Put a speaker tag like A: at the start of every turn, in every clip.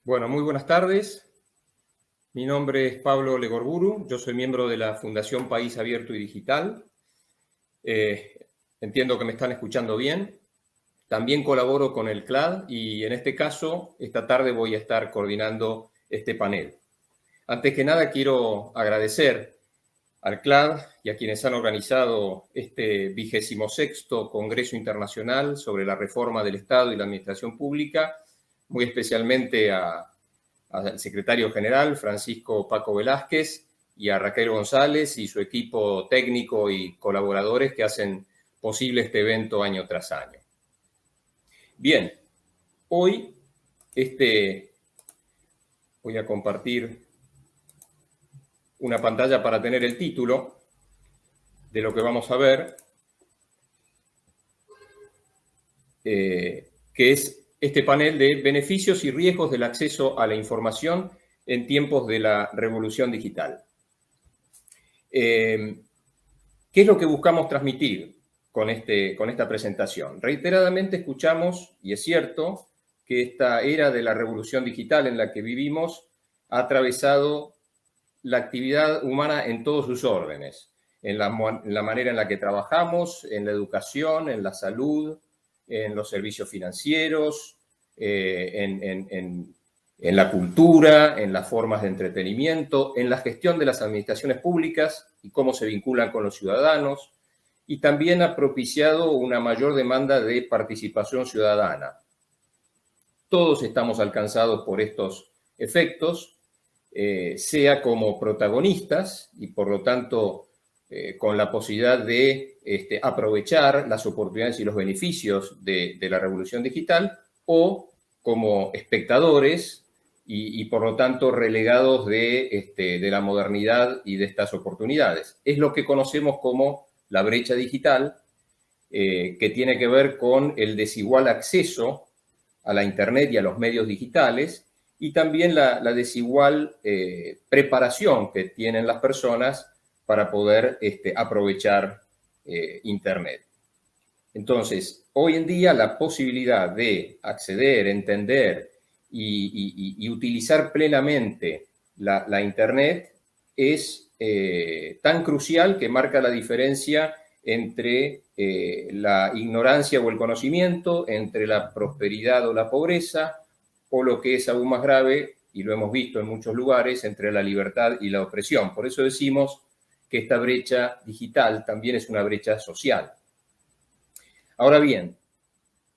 A: Bueno, muy buenas tardes. Mi nombre es Pablo Legorburu. Yo soy miembro de la Fundación País Abierto y Digital. Entiendo que me están escuchando bien. También colaboro con el CLAD y en este caso, esta tarde voy a estar coordinando este panel. Antes que nada, quiero agradecer al CLAD y a quienes han organizado este 26º Congreso Internacional sobre la Reforma del Estado y la Administración Pública, muy especialmente al secretario general, Francisco Paco Velázquez, y a Raquel González y su equipo técnico y colaboradores que hacen posible este evento año tras año. Bien, hoy voy a compartir una pantalla para tener el título de lo que vamos a ver, que es este panel de beneficios y riesgos del acceso a la información en tiempos de la revolución digital. ¿Qué es lo que buscamos transmitir con esta presentación? Reiteradamente escuchamos, y es cierto, que esta era de la revolución digital en la que vivimos ha atravesado la actividad humana en todos sus órdenes, en la manera en la que trabajamos, en la educación, en la salud, en los servicios financieros, en la cultura, en las formas de entretenimiento, en la gestión de las administraciones públicas y cómo se vinculan con los ciudadanos, y también ha propiciado una mayor demanda de participación ciudadana. Todos estamos alcanzados por estos efectos, sea como protagonistas y por lo tanto con la posibilidad de aprovechar las oportunidades y los beneficios de la revolución digital, o como espectadores y por lo tanto relegados de la modernidad y de estas oportunidades. Es lo que conocemos como la brecha digital, que tiene que ver con el desigual acceso a la Internet y a los medios digitales, y también la desigual preparación que tienen las personas para poder aprovechar Internet. Entonces, hoy en día la posibilidad de acceder, entender y utilizar plenamente la Internet es tan crucial que marca la diferencia entre la ignorancia o el conocimiento, entre la prosperidad o la pobreza, o lo que es aún más grave, y lo hemos visto en muchos lugares, entre la libertad y la opresión. Por eso decimos que esta brecha digital también es una brecha social. Ahora bien,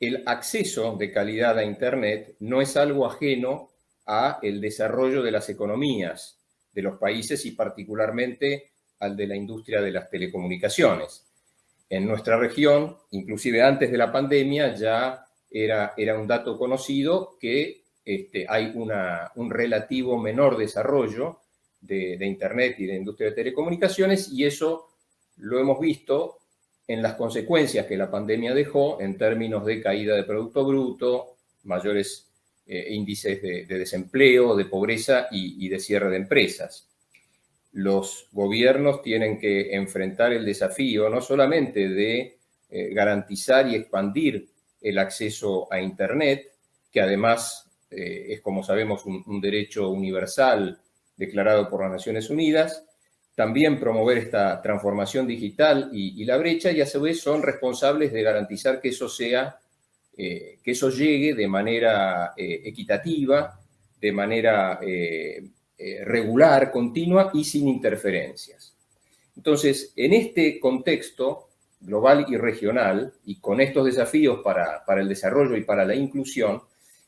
A: el acceso de calidad a Internet no es algo ajeno al desarrollo de las economías de los países y particularmente al de la industria de las telecomunicaciones. En nuestra región, inclusive antes de la pandemia, ya era un dato conocido que hay un relativo menor desarrollo de Internet y de industria de telecomunicaciones, y eso lo hemos visto en las consecuencias que la pandemia dejó en términos de caída de Producto Bruto, mayores índices de desempleo, de pobreza y de cierre de empresas. Los gobiernos tienen que enfrentar el desafío no solamente de garantizar y expandir el acceso a Internet, que además es, como sabemos, un derecho universal declarado por las Naciones Unidas, también promover esta transformación digital y la brecha, y a su vez son responsables de garantizar que eso llegue de manera equitativa, de manera regular, continua y sin interferencias. Entonces, en este contexto global y regional, y con estos desafíos para el desarrollo y para la inclusión,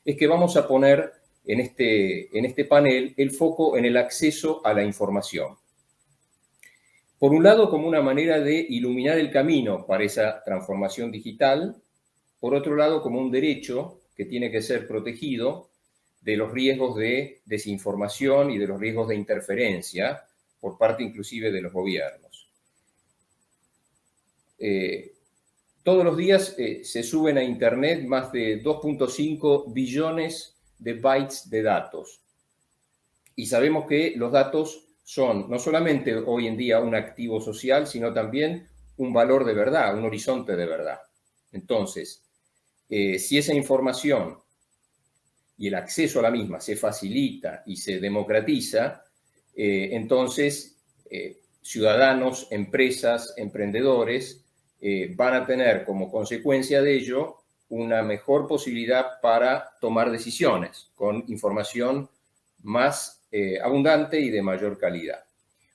A: es que vamos a poner en este panel el foco en el acceso a la información. Por un lado, como una manera de iluminar el camino para esa transformación digital; por otro lado, como un derecho que tiene que ser protegido de los riesgos de desinformación y de los riesgos de interferencia por parte inclusive de los gobiernos. Todos los días se suben a Internet más de 2.5 billones de bytes de datos. Y sabemos que los datos son no solamente hoy en día un activo social, sino también un valor de verdad, un horizonte de verdad. Entonces, si esa información y el acceso a la misma se facilita y se democratiza, entonces ciudadanos, empresas, emprendedores van a tener como consecuencia de ello una mejor posibilidad para tomar decisiones con información más abundante y de mayor calidad.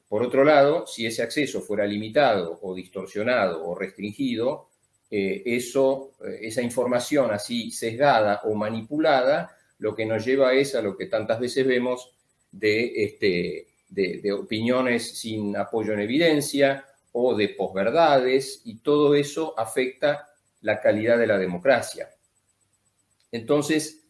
A: Por otro lado, si ese acceso fuera limitado o distorsionado o restringido, esa información así sesgada o manipulada, lo que nos lleva es a lo que tantas veces vemos de opiniones sin apoyo en evidencia o de posverdades, y todo eso afecta la calidad de la democracia. Entonces,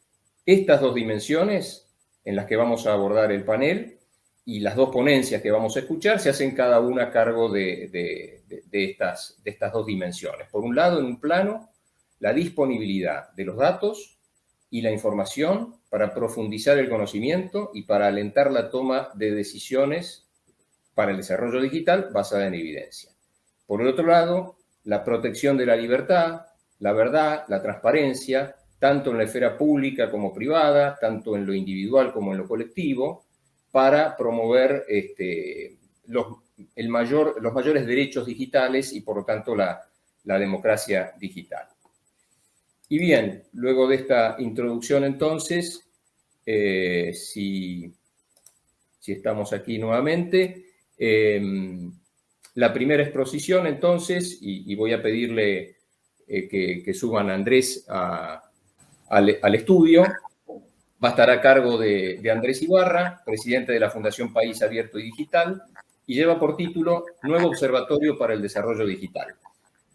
A: estas dos dimensiones en las que vamos a abordar el panel y las dos ponencias que vamos a escuchar se hacen cada una a cargo de estas dos dimensiones. Por un lado, en un plano, la disponibilidad de los datos y la información para profundizar el conocimiento y para alentar la toma de decisiones para el desarrollo digital basada en evidencia. Por el otro lado, la protección de la libertad, la verdad, la transparencia, tanto en la esfera pública como privada, tanto en lo individual como en lo colectivo, para promover los mayores derechos digitales y, por lo tanto, la democracia digital. Y bien, luego de esta introducción, entonces, si estamos aquí nuevamente, la primera exposición, entonces, y voy a pedirle que suban a Andrés al estudio, va a estar a cargo de Andrés Ibarra, presidente de la Fundación País Abierto y Digital, y lleva por título Nuevo Observatorio para el Desarrollo Digital.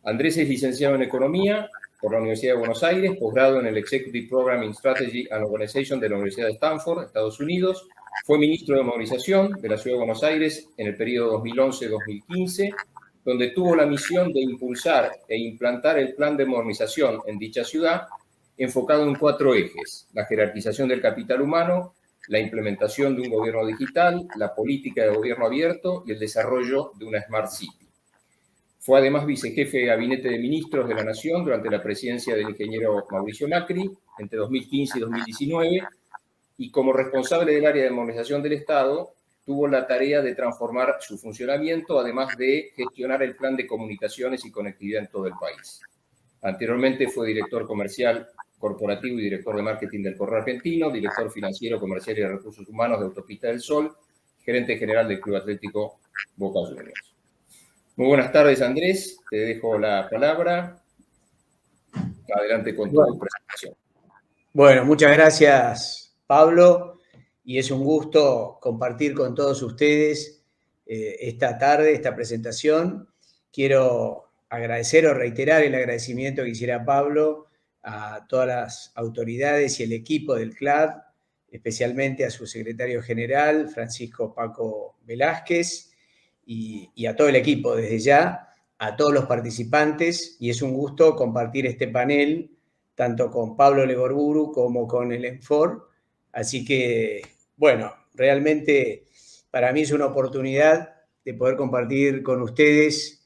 A: Andrés es licenciado en Economía por la Universidad de Buenos Aires, posgrado en el Executive Program in Strategy and Organization de la Universidad de Stanford, Estados Unidos. Fue ministro de Movilización de la Ciudad de Buenos Aires en el periodo 2011-2015, donde tuvo la misión de impulsar e implantar el plan de modernización en dicha ciudad, enfocado en 4 ejes: la jerarquización del capital humano, la implementación de un gobierno digital, la política de gobierno abierto y el desarrollo de una Smart City. Fue además vicejefe de Gabinete de Ministros de la Nación durante la presidencia del ingeniero Mauricio Macri entre 2015 y 2019, y como responsable del área de modernización del Estado, tuvo la tarea de transformar su funcionamiento, además de gestionar el plan de comunicaciones y conectividad en todo el país. Anteriormente fue director comercial corporativo y director de marketing del Correo Argentino, director financiero, comercial y de recursos humanos de Autopista del Sol, gerente general del Club Atlético Boca Juniors. Muy buenas tardes, Andrés. Te dejo la palabra. Adelante con tu presentación.
B: Bueno, muchas gracias, Pablo, y es un gusto compartir con todos ustedes esta tarde, esta presentación. Quiero agradecer o reiterar el agradecimiento que hiciera Pablo a todas las autoridades y el equipo del CLAD, especialmente a su secretario general, Francisco Paco Velázquez, y a todo el equipo desde ya, a todos los participantes, y es un gusto compartir este panel tanto con Pablo Legorburu como con el ENFOR. Así que, bueno, realmente para mí es una oportunidad de poder compartir con ustedes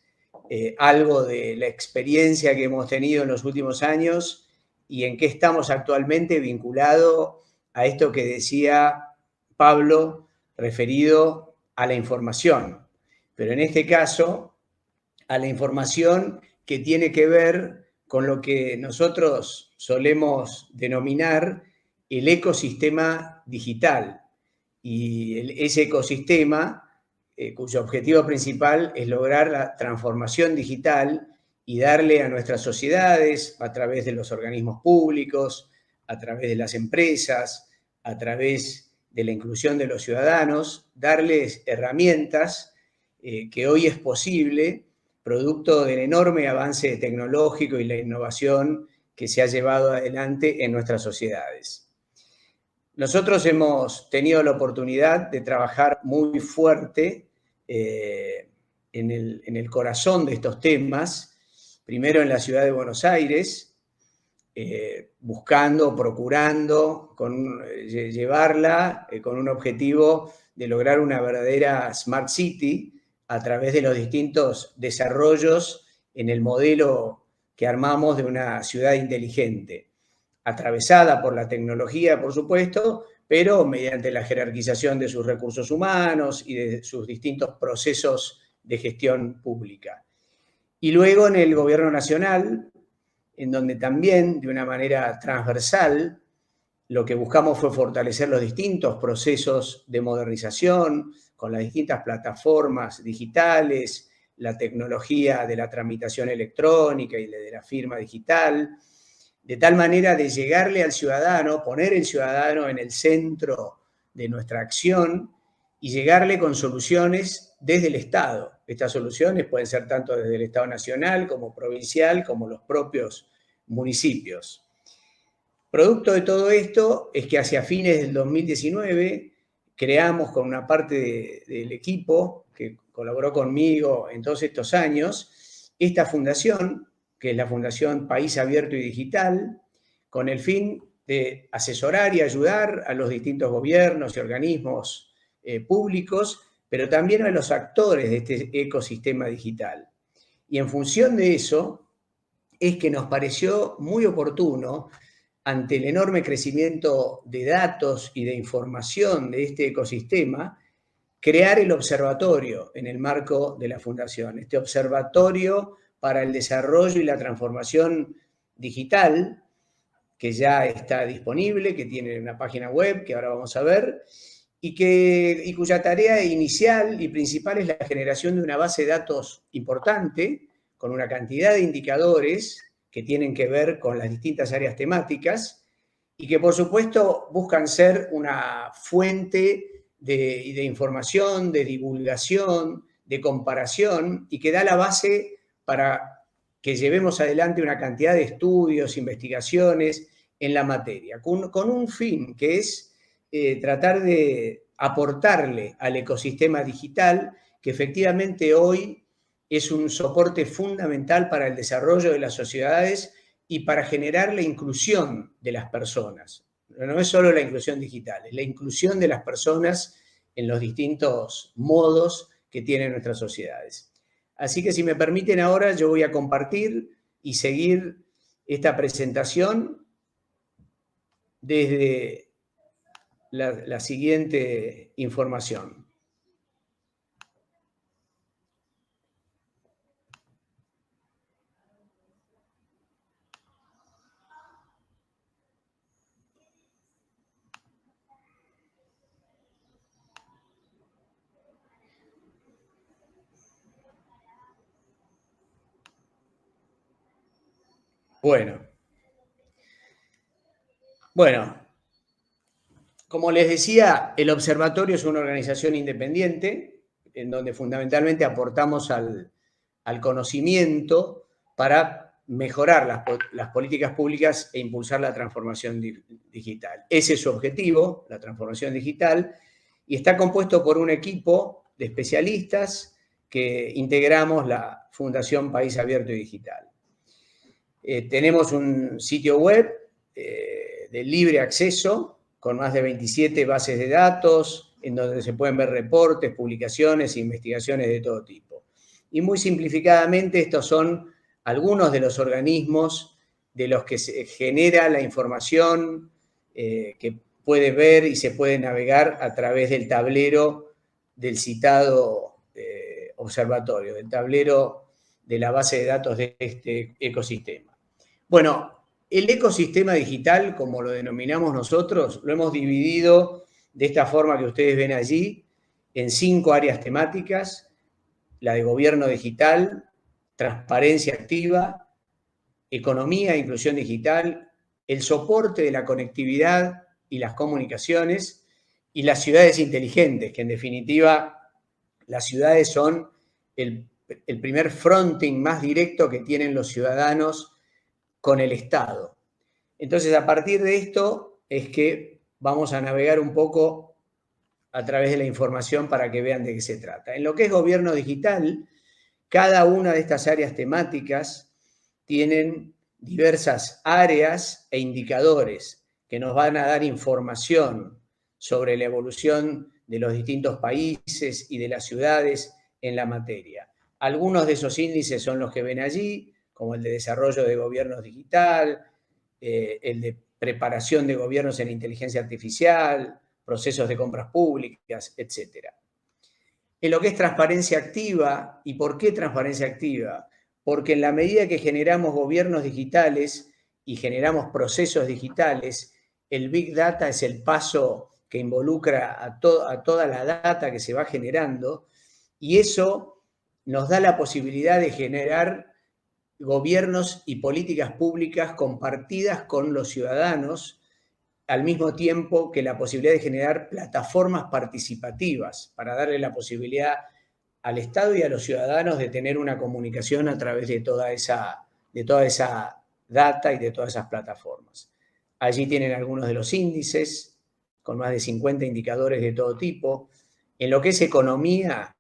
B: algo de la experiencia que hemos tenido en los últimos años y en qué estamos actualmente vinculado a esto que decía Pablo referido a la información. Pero en este caso, a la información que tiene que ver con lo que nosotros solemos denominar el ecosistema digital. Y ese ecosistema, cuyo objetivo principal es lograr la transformación digital y darle a nuestras sociedades, a través de los organismos públicos, a través de las empresas, a través de la inclusión de los ciudadanos, darles herramientas que hoy es posible, producto del enorme avance tecnológico y la innovación que se ha llevado adelante en nuestras sociedades. Nosotros hemos tenido la oportunidad de trabajar muy fuerte en el corazón de estos temas, primero en la ciudad de Buenos Aires, buscando, procurando llevarla con un objetivo de lograr una verdadera Smart City a través de los distintos desarrollos en el modelo que armamos de una ciudad inteligente. atravesada por la tecnología, por supuesto, pero mediante la jerarquización de sus recursos humanos y de sus distintos procesos de gestión pública. Y luego en el gobierno nacional, en donde también de una manera transversal lo que buscamos fue fortalecer los distintos procesos de modernización con las distintas plataformas digitales, la tecnología de la tramitación electrónica y de la firma digital, de tal manera de llegarle al ciudadano, poner el ciudadano en el centro de nuestra acción y llegarle con soluciones desde el Estado. Estas soluciones pueden ser tanto desde el Estado nacional como provincial, como los propios municipios. Producto de todo esto es que hacia fines del 2019 creamos con una parte del equipo que colaboró conmigo en todos estos años esta fundación, que es la Fundación País Abierto y Digital, con el fin de asesorar y ayudar a los distintos gobiernos y organismos públicos, pero también a los actores de este ecosistema digital. Y en función de eso es que nos pareció muy oportuno, ante el enorme crecimiento de datos y de información de este ecosistema, crear el observatorio en el marco de la Fundación. Este observatorio para el desarrollo y la transformación digital, que ya está disponible, que tiene una página web que ahora vamos a ver, y cuya tarea inicial y principal es la generación de una base de datos importante, con una cantidad de indicadores que tienen que ver con las distintas áreas temáticas y que, por supuesto, buscan ser una fuente de información, de divulgación, de comparación, y que da la base para que llevemos adelante una cantidad de estudios, investigaciones en la materia, con un fin que es tratar de aportarle al ecosistema digital, que efectivamente hoy es un soporte fundamental para el desarrollo de las sociedades y para generar la inclusión de las personas. No es solo la inclusión digital, es la inclusión de las personas en los distintos modos que tienen nuestras sociedades. Así que si me permiten ahora, yo voy a compartir y seguir esta presentación desde la siguiente información. Bueno, como les decía, el observatorio es una organización independiente en donde fundamentalmente aportamos al conocimiento para mejorar las políticas públicas e impulsar la transformación digital. Ese es su objetivo, la transformación digital, y está compuesto por un equipo de especialistas que integramos la Fundación País Abierto y Digital. Tenemos un sitio web de libre acceso con más de 27 bases de datos, en donde se pueden ver reportes, publicaciones e investigaciones de todo tipo. Y muy simplificadamente, estos son algunos de los organismos de los que se genera la información que puede ver y se puede navegar a través del tablero del citado observatorio, del tablero de la base de datos de este ecosistema. Bueno, el ecosistema digital, como lo denominamos nosotros, lo hemos dividido de esta forma que ustedes ven allí, en 5 áreas temáticas: la de gobierno digital, transparencia activa, economía e inclusión digital, el soporte de la conectividad y las comunicaciones, y las ciudades inteligentes, que en definitiva las ciudades son el primer fronting más directo que tienen los ciudadanos con el Estado. Entonces, a partir de esto es que vamos a navegar un poco a través de la información para que vean de qué se trata. En lo que es gobierno digital, cada una de estas áreas temáticas tienen diversas áreas e indicadores que nos van a dar información sobre la evolución de los distintos países y de las ciudades en la materia. Algunos de esos índices son los que ven allí, como el de desarrollo de gobierno digital, el de preparación de gobiernos en inteligencia artificial, procesos de compras públicas, etc. En lo que es transparencia activa, ¿y por qué transparencia activa? Porque en la medida que generamos gobiernos digitales y generamos procesos digitales, el Big Data es el paso que involucra a toda la data que se va generando, y eso nos da la posibilidad de generar gobiernos y políticas públicas compartidas con los ciudadanos, al mismo tiempo que la posibilidad de generar plataformas participativas para darle la posibilidad al Estado y a los ciudadanos de tener una comunicación a través de toda esa data y de todas esas plataformas. Allí tienen algunos de los índices, con más de 50 indicadores de todo tipo. En lo que es economía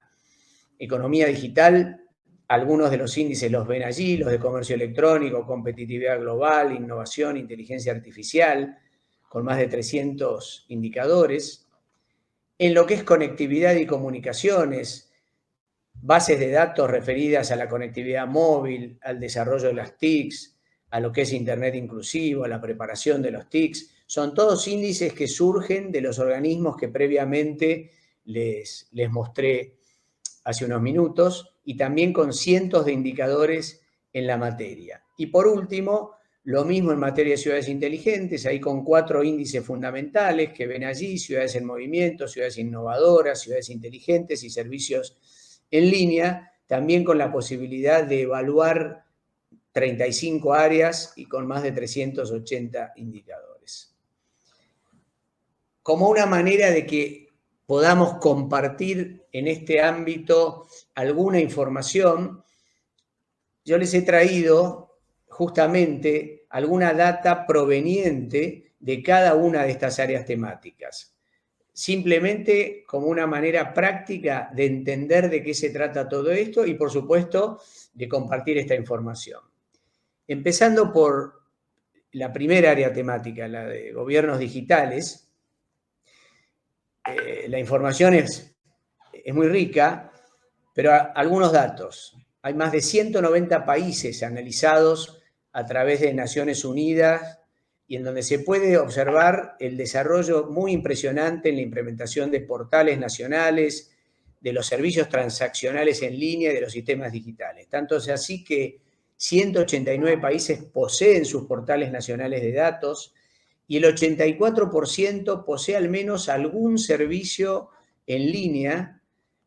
B: digital, algunos de los índices los ven allí, los de comercio electrónico, competitividad global, innovación, inteligencia artificial, con más de 300 indicadores. En lo que es conectividad y comunicaciones, bases de datos referidas a la conectividad móvil, al desarrollo de las TICs, a lo que es Internet inclusivo, a la preparación de los TICs, son todos índices que surgen de los organismos que previamente les mostré hace unos minutos, y también con cientos de indicadores en la materia. Y por último, lo mismo en materia de ciudades inteligentes, ahí con 4 índices fundamentales que ven allí: ciudades en movimiento, ciudades innovadoras, ciudades inteligentes y servicios en línea, también con la posibilidad de evaluar 35 áreas y con más de 380 indicadores. Como una manera de que podamos compartir en este ámbito alguna información, yo les he traído justamente alguna data proveniente de cada una de estas áreas temáticas, simplemente como una manera práctica de entender de qué se trata todo esto y, por supuesto, de compartir esta información. Empezando por la primera área temática, la de gobiernos digitales. La información es muy rica, pero algunos datos. Hay más de 190 países analizados a través de Naciones Unidas y en donde se puede observar el desarrollo muy impresionante en la implementación de portales nacionales, de los servicios transaccionales en línea y de los sistemas digitales. Tanto es así que 189 países poseen sus portales nacionales de datos y el 84% posee al menos algún servicio en línea,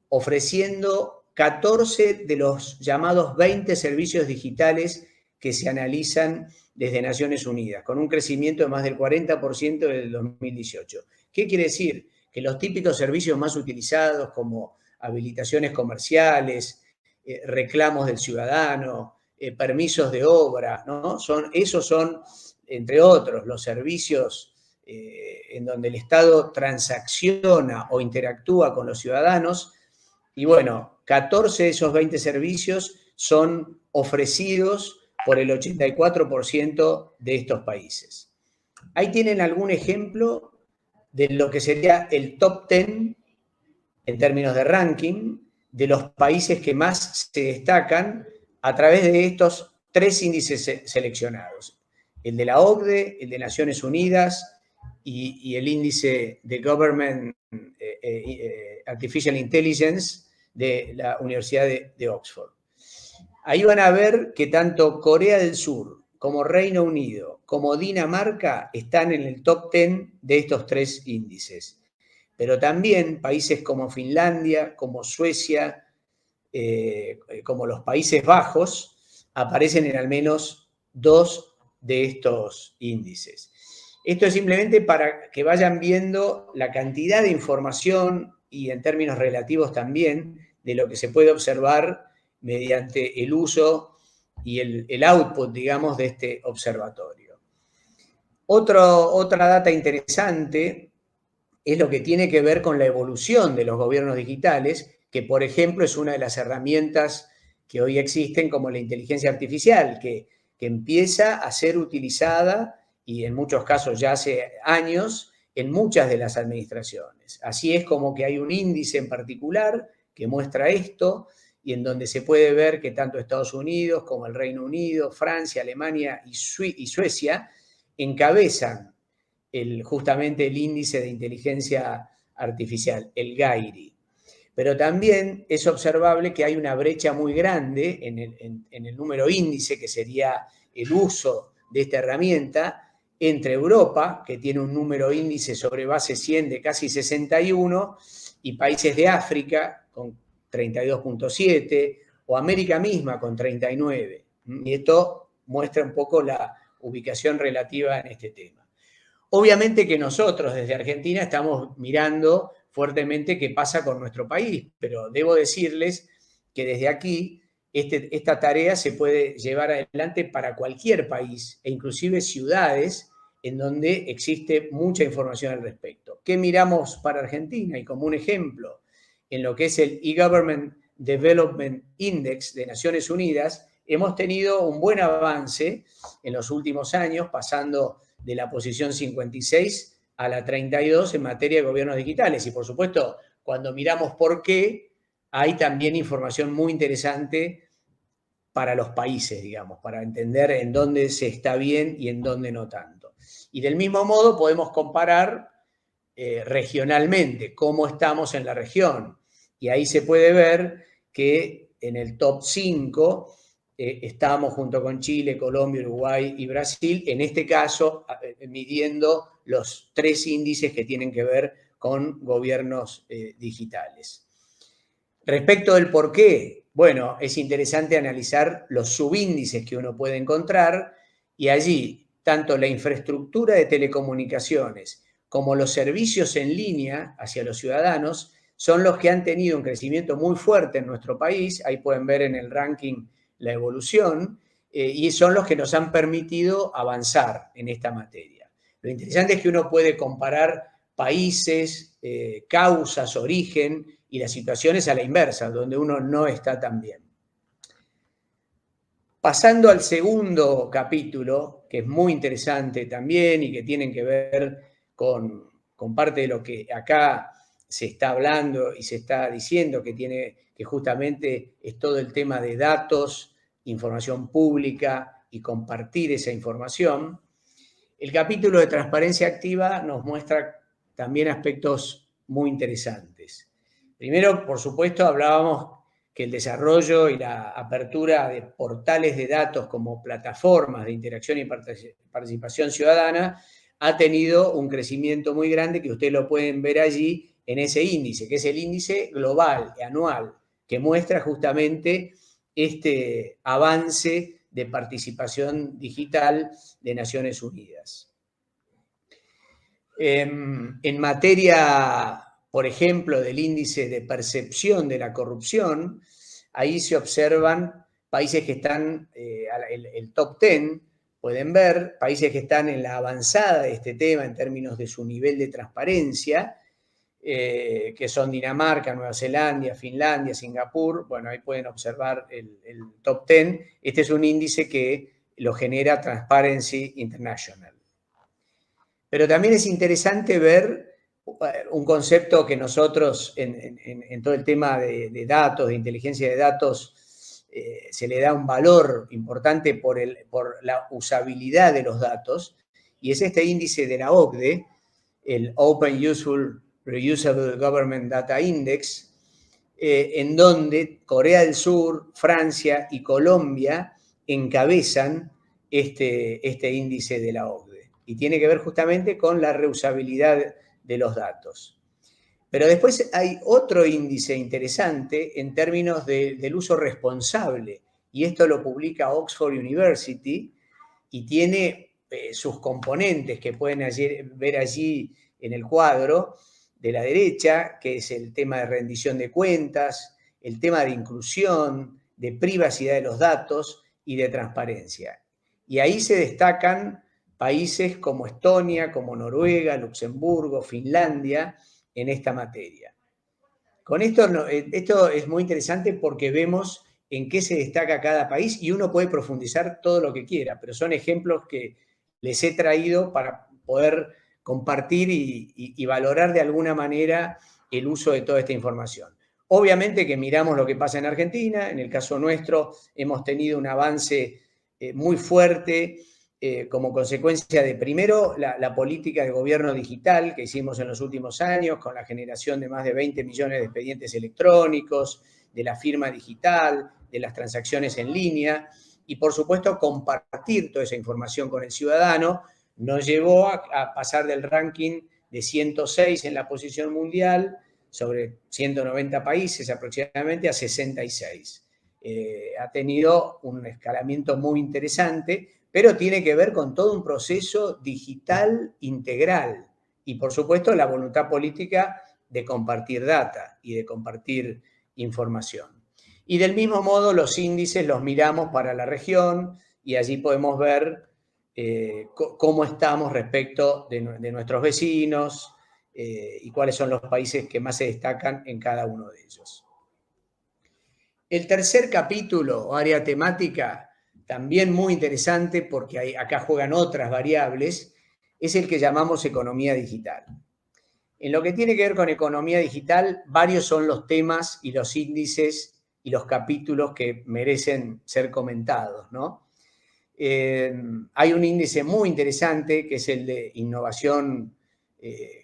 B: ofreciendo 14 de los llamados 20 servicios digitales que se analizan desde Naciones Unidas, con un crecimiento de más del 40% desde el 2018. ¿Qué quiere decir? Que los típicos servicios más utilizados, como habilitaciones comerciales, reclamos del ciudadano, permisos de obra, ¿no? Esos son, entre otros, los servicios en donde el Estado transacciona o interactúa con los ciudadanos. Y bueno, 14 de esos 20 servicios son ofrecidos por el 84% de estos países. Ahí tienen algún ejemplo de lo que sería el top 10 en términos de ranking de los países que más se destacan a través de estos 3 índices seleccionados: el de la OCDE, el de Naciones Unidas y el índice de Government Artificial Intelligence de la Universidad de Oxford. Ahí van a ver que tanto Corea del Sur como Reino Unido como Dinamarca están en el top 10 de estos 3 índices. Pero también países como Finlandia, como Suecia, como los Países Bajos, aparecen en al menos 2 de estos índices. Esto es simplemente para que vayan viendo la cantidad de información y en términos relativos también de lo que se puede observar mediante el uso y el output, digamos, de este observatorio. Otra data interesante es lo que tiene que ver con la evolución de los gobiernos digitales, que, por ejemplo, es una de las herramientas que hoy existen, como la inteligencia artificial, que empieza a ser utilizada, y en muchos casos ya hace años, en muchas de las administraciones. Así es como que hay un índice en particular que muestra esto, y en donde se puede ver que tanto Estados Unidos como el Reino Unido, Francia, Alemania y Suecia encabezan justamente el índice de inteligencia artificial, el GAIRI. Pero también es observable que hay una brecha muy grande en el número índice, que sería el uso de esta herramienta, entre Europa, que tiene un número índice sobre base 100 de casi 61, y países de África con 32.7, o América misma con 39. Y esto muestra un poco la ubicación relativa en este tema. Obviamente que nosotros desde Argentina estamos mirando fuertemente qué pasa con nuestro país, pero debo decirles que desde aquí esta tarea se puede llevar adelante para cualquier país e inclusive ciudades en donde existe mucha información al respecto. ¿Qué miramos para Argentina? Y como un ejemplo, en lo que es el e-Government Development Index de Naciones Unidas, hemos tenido un buen avance en los últimos años, pasando de la posición 56 a la 32 en materia de gobiernos digitales. Y por supuesto, cuando miramos por qué, hay también información muy interesante para los países, digamos, para entender en dónde se está bien y en dónde no tanto. Y del mismo modo podemos comparar regionalmente cómo estamos en la región. Y ahí se puede ver que en el top 5 estamos junto con Chile, Colombia, Uruguay y Brasil, en este caso midiendo los 3 índices que tienen que ver con gobiernos digitales. Respecto del por qué, bueno, es interesante analizar los subíndices que uno puede encontrar, y allí tanto la infraestructura de telecomunicaciones como los servicios en línea hacia los ciudadanos son los que han tenido un crecimiento muy fuerte en nuestro país. Ahí pueden ver en el ranking la evolución, y son los que nos han permitido avanzar en esta materia. Lo interesante es que uno puede comparar países, causas, origen y las situaciones a la inversa, donde uno no está tan bien. Pasando al segundo capítulo, que es muy interesante también y que tienen que ver con parte de lo que acá se está hablando y se está diciendo, que justamente es todo el tema de datos, información pública y compartir esa información. El capítulo de transparencia activa nos muestra también aspectos muy interesantes. Primero, por supuesto, hablábamos que el desarrollo y la apertura de portales de datos como plataformas de interacción y participación ciudadana ha tenido un crecimiento muy grande, que ustedes lo pueden ver allí en ese índice, que es el índice global, anual, que muestra justamente este avance de participación digital de Naciones Unidas. En materia, por ejemplo, del índice de percepción de la corrupción, ahí se observan países que están, el top 10, pueden ver, países que están en la avanzada de este tema en términos de su nivel de transparencia, que son Dinamarca, Nueva Zelanda, Finlandia, Singapur. Bueno, ahí pueden observar el top 10. Este es un índice que lo genera Transparency International. Pero también es interesante ver un concepto que nosotros en todo el tema de datos, de inteligencia de datos, se le da un valor importante por la usabilidad de los datos, y es este índice de la OCDE, el Open Useful Reusable Government Data Index, en donde Corea del Sur, Francia y Colombia encabezan este índice de la OCDE, y tiene que ver justamente con la reusabilidad de los datos. Pero después hay otro índice interesante en términos del uso responsable, y esto lo publica Oxford University, y tiene sus componentes que pueden ver allí en el cuadro de la derecha, que es el tema de rendición de cuentas, el tema de inclusión, de privacidad de los datos y de transparencia. Y ahí se destacan países como Estonia, como Noruega, Luxemburgo, Finlandia, en esta materia. Con esto es muy interesante porque vemos en qué se destaca cada país, y uno puede profundizar todo lo que quiera, pero son ejemplos que les he traído para poder compartir y valorar de alguna manera el uso de toda esta información. Obviamente que miramos lo que pasa en Argentina. En el caso nuestro hemos tenido un avance muy fuerte como consecuencia de, primero, la política de gobierno digital que hicimos en los últimos años, con la generación de más de 20 millones de expedientes electrónicos, de la firma digital, de las transacciones en línea, y por supuesto compartir toda esa información con el ciudadano, nos llevó a pasar del ranking de 106 en la posición mundial, sobre 190 países aproximadamente, a 66. Ha tenido un escalamiento muy interesante, pero tiene que ver con todo un proceso digital integral y, por supuesto, la voluntad política de compartir data y de compartir información. Y del mismo modo, los índices los miramos para la región y allí podemos ver cómo estamos respecto de nuestros vecinos y cuáles son los países que más se destacan en cada uno de ellos. El tercer capítulo o área temática, también muy interesante porque acá juegan otras variables, es el que llamamos economía digital. En lo que tiene que ver con economía digital, varios son los temas y los índices y los capítulos que merecen ser comentados, ¿no? Hay un índice muy interesante que es el de innovación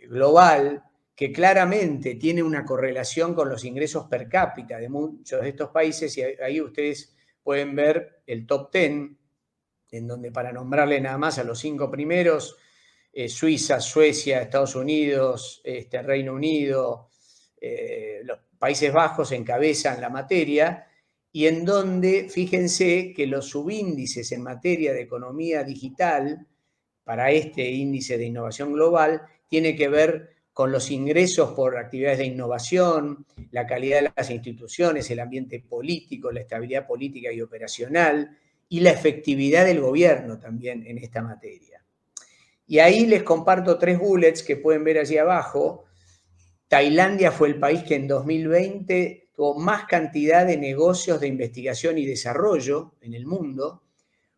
B: global, que claramente tiene una correlación con los ingresos per cápita de muchos de estos países, y ahí ustedes pueden ver el top 10, en donde, para nombrarle nada más a los 5 primeros, Suiza, Suecia, Estados Unidos, Reino Unido, los Países Bajos encabezan la materia, y en donde, fíjense que los subíndices en materia de economía digital, para este índice de innovación global, tiene que ver con los ingresos por actividades de innovación, la calidad de las instituciones, el ambiente político, la estabilidad política y operacional, y la efectividad del gobierno también en esta materia. Y ahí les comparto 3 bullets que pueden ver allí abajo. Tailandia fue el país que en 2020 tuvo más cantidad de negocios de investigación y desarrollo en el mundo.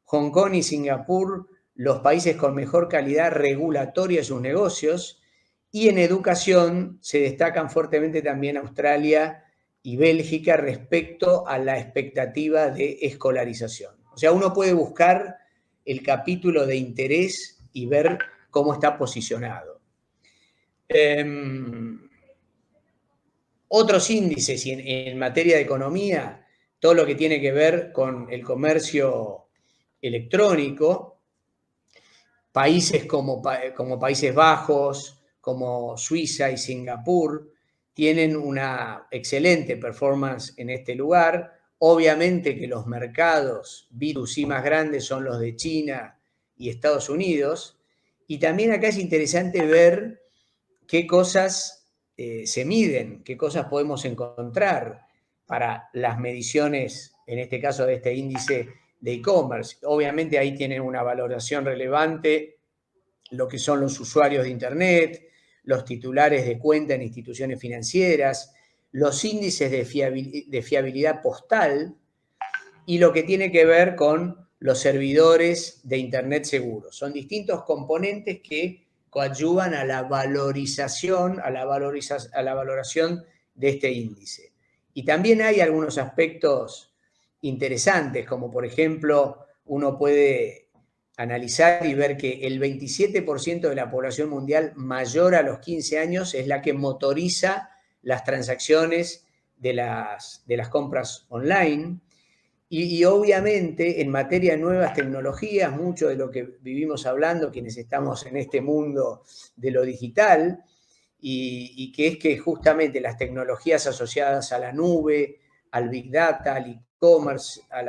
B: Hong Kong y Singapur, los países con mejor calidad regulatoria de sus negocios. Y en educación se destacan fuertemente también Australia y Bélgica respecto a la expectativa de escolarización. O sea, uno puede buscar el capítulo de interés y ver cómo está posicionado. Otros índices en materia de economía, todo lo que tiene que ver con el comercio electrónico, países como Países Bajos, como Suiza y Singapur, tienen una excelente performance en este lugar. Obviamente que los mercados B2C más grandes son los de China y Estados Unidos. Y también acá es interesante ver qué cosas se miden, qué cosas podemos encontrar para las mediciones, en este caso de este índice de e-commerce. Obviamente ahí tienen una valoración relevante lo que son los usuarios de Internet, los titulares de cuenta en instituciones financieras, los índices de fiabilidad postal y lo que tiene que ver con los servidores de Internet seguros. Son distintos componentes que coadyuvan a la valorización, a la valoración de este índice. Y también hay algunos aspectos interesantes, como por ejemplo, uno puede analizar y ver que el 27% de la población mundial mayor a los 15 años es la que motoriza las transacciones de las compras online. Y obviamente en materia de nuevas tecnologías, mucho de lo que vivimos hablando, quienes estamos en este mundo de lo digital, y que es que justamente las tecnologías asociadas a la nube, al Big Data, al e-commerce, a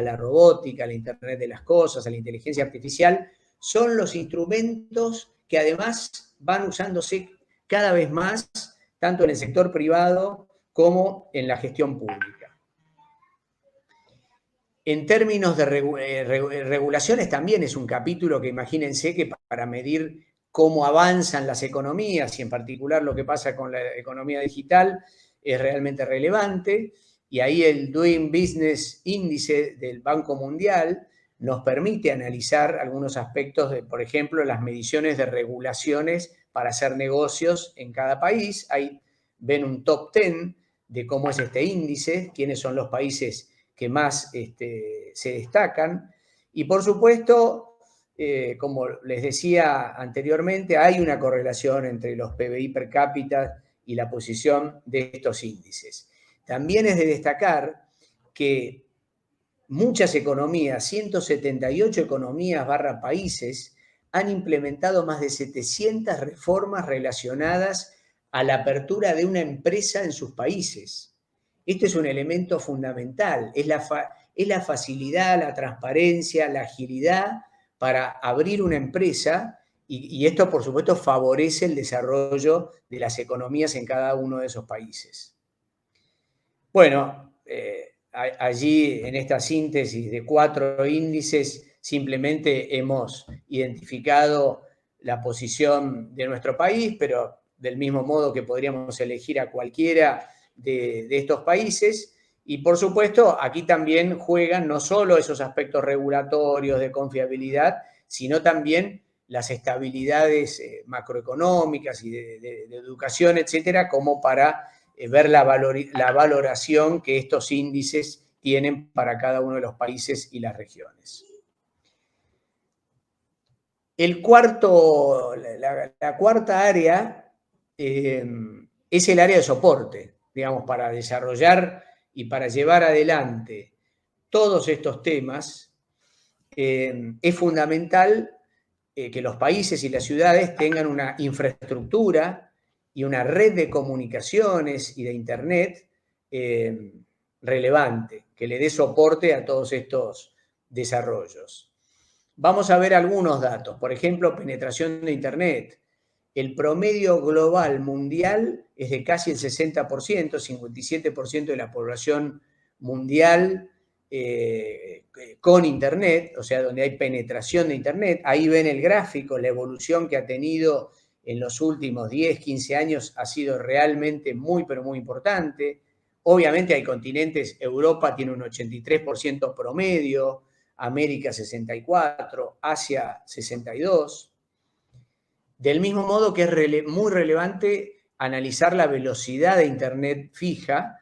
B: la robótica, a la Internet de las cosas, a la inteligencia artificial, son los instrumentos que además van usándose cada vez más, tanto en el sector privado como en la gestión pública. En términos de regulaciones también es un capítulo que imagínense que para medir cómo avanzan las economías y en particular lo que pasa con la economía digital es realmente relevante, y ahí el Doing Business índice del Banco Mundial nos permite analizar algunos aspectos de, por ejemplo, las mediciones de regulaciones para hacer negocios en cada país. Ahí ven un top 10 de cómo es este índice, quiénes son los países que más se destacan. Y por supuesto, como les decía anteriormente, hay una correlación entre los PBI per cápita y la posición de estos índices. También es de destacar que muchas economías, 178 economías / países, han implementado más de 700 reformas relacionadas a la apertura de una empresa en sus países. Este es un elemento fundamental, es la facilidad, la transparencia, la agilidad para abrir una empresa y esto, por supuesto, favorece el desarrollo de las economías en cada uno de esos países. Bueno, allí en esta síntesis de 4 índices simplemente hemos identificado la posición de nuestro país, pero del mismo modo que podríamos elegir a cualquiera de estos países. Y por supuesto, aquí también juegan no solo esos aspectos regulatorios de confiabilidad, sino también las estabilidades macroeconómicas y de educación, etcétera, como para ver la valoración que estos índices tienen para cada uno de los países y las regiones. La cuarta área es el área de soporte, digamos, para desarrollar y para llevar adelante todos estos temas. Es fundamental que los países y las ciudades tengan una infraestructura y una red de comunicaciones y de Internet relevante, que le dé soporte a todos estos desarrollos. Vamos a ver algunos datos. Por ejemplo, penetración de Internet. El promedio global mundial es de casi el 60%, 57% de la población mundial con Internet, o sea, donde hay penetración de Internet. Ahí ven el gráfico, la evolución que ha tenido en los últimos 10, 15 años ha sido realmente muy, pero muy importante. Obviamente hay continentes, Europa tiene un 83% promedio, América 64%, Asia 62%. Del mismo modo que es muy relevante analizar la velocidad de Internet fija,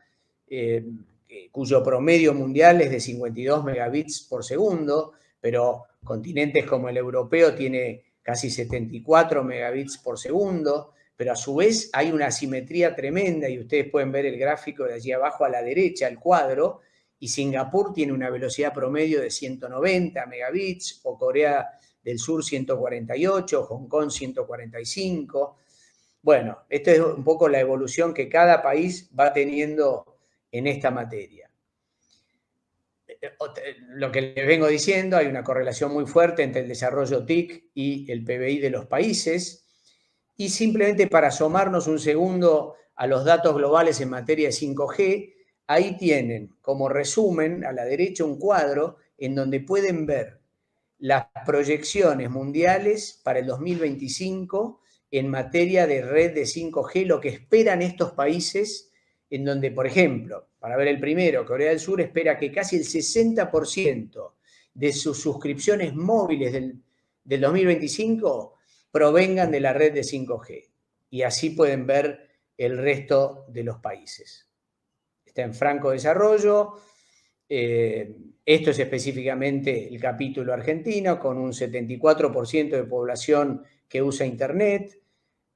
B: cuyo promedio mundial es de 52 megabits por segundo, pero continentes como el europeo tiene casi 74 megabits por segundo, pero a su vez hay una asimetría tremenda y ustedes pueden ver el gráfico de allí abajo a la derecha, el cuadro, y Singapur tiene una velocidad promedio de 190 megabits, o Corea del Sur 148, Hong Kong 145. Bueno, esta es un poco la evolución que cada país va teniendo en esta materia. Lo que les vengo diciendo, hay una correlación muy fuerte entre el desarrollo TIC y el PBI de los países. Y simplemente para asomarnos un segundo a los datos globales en materia de 5G, ahí tienen como resumen a la derecha un cuadro en donde pueden ver las proyecciones mundiales para el 2025 en materia de red de 5G, lo que esperan estos países, en donde, por ejemplo, para ver el primero, Corea del Sur espera que casi el 60% de sus suscripciones móviles del 2025 provengan de la red de 5G. Y así pueden ver el resto de los países. Está en franco desarrollo. Esto es específicamente el capítulo argentino, con un 74% de población que usa Internet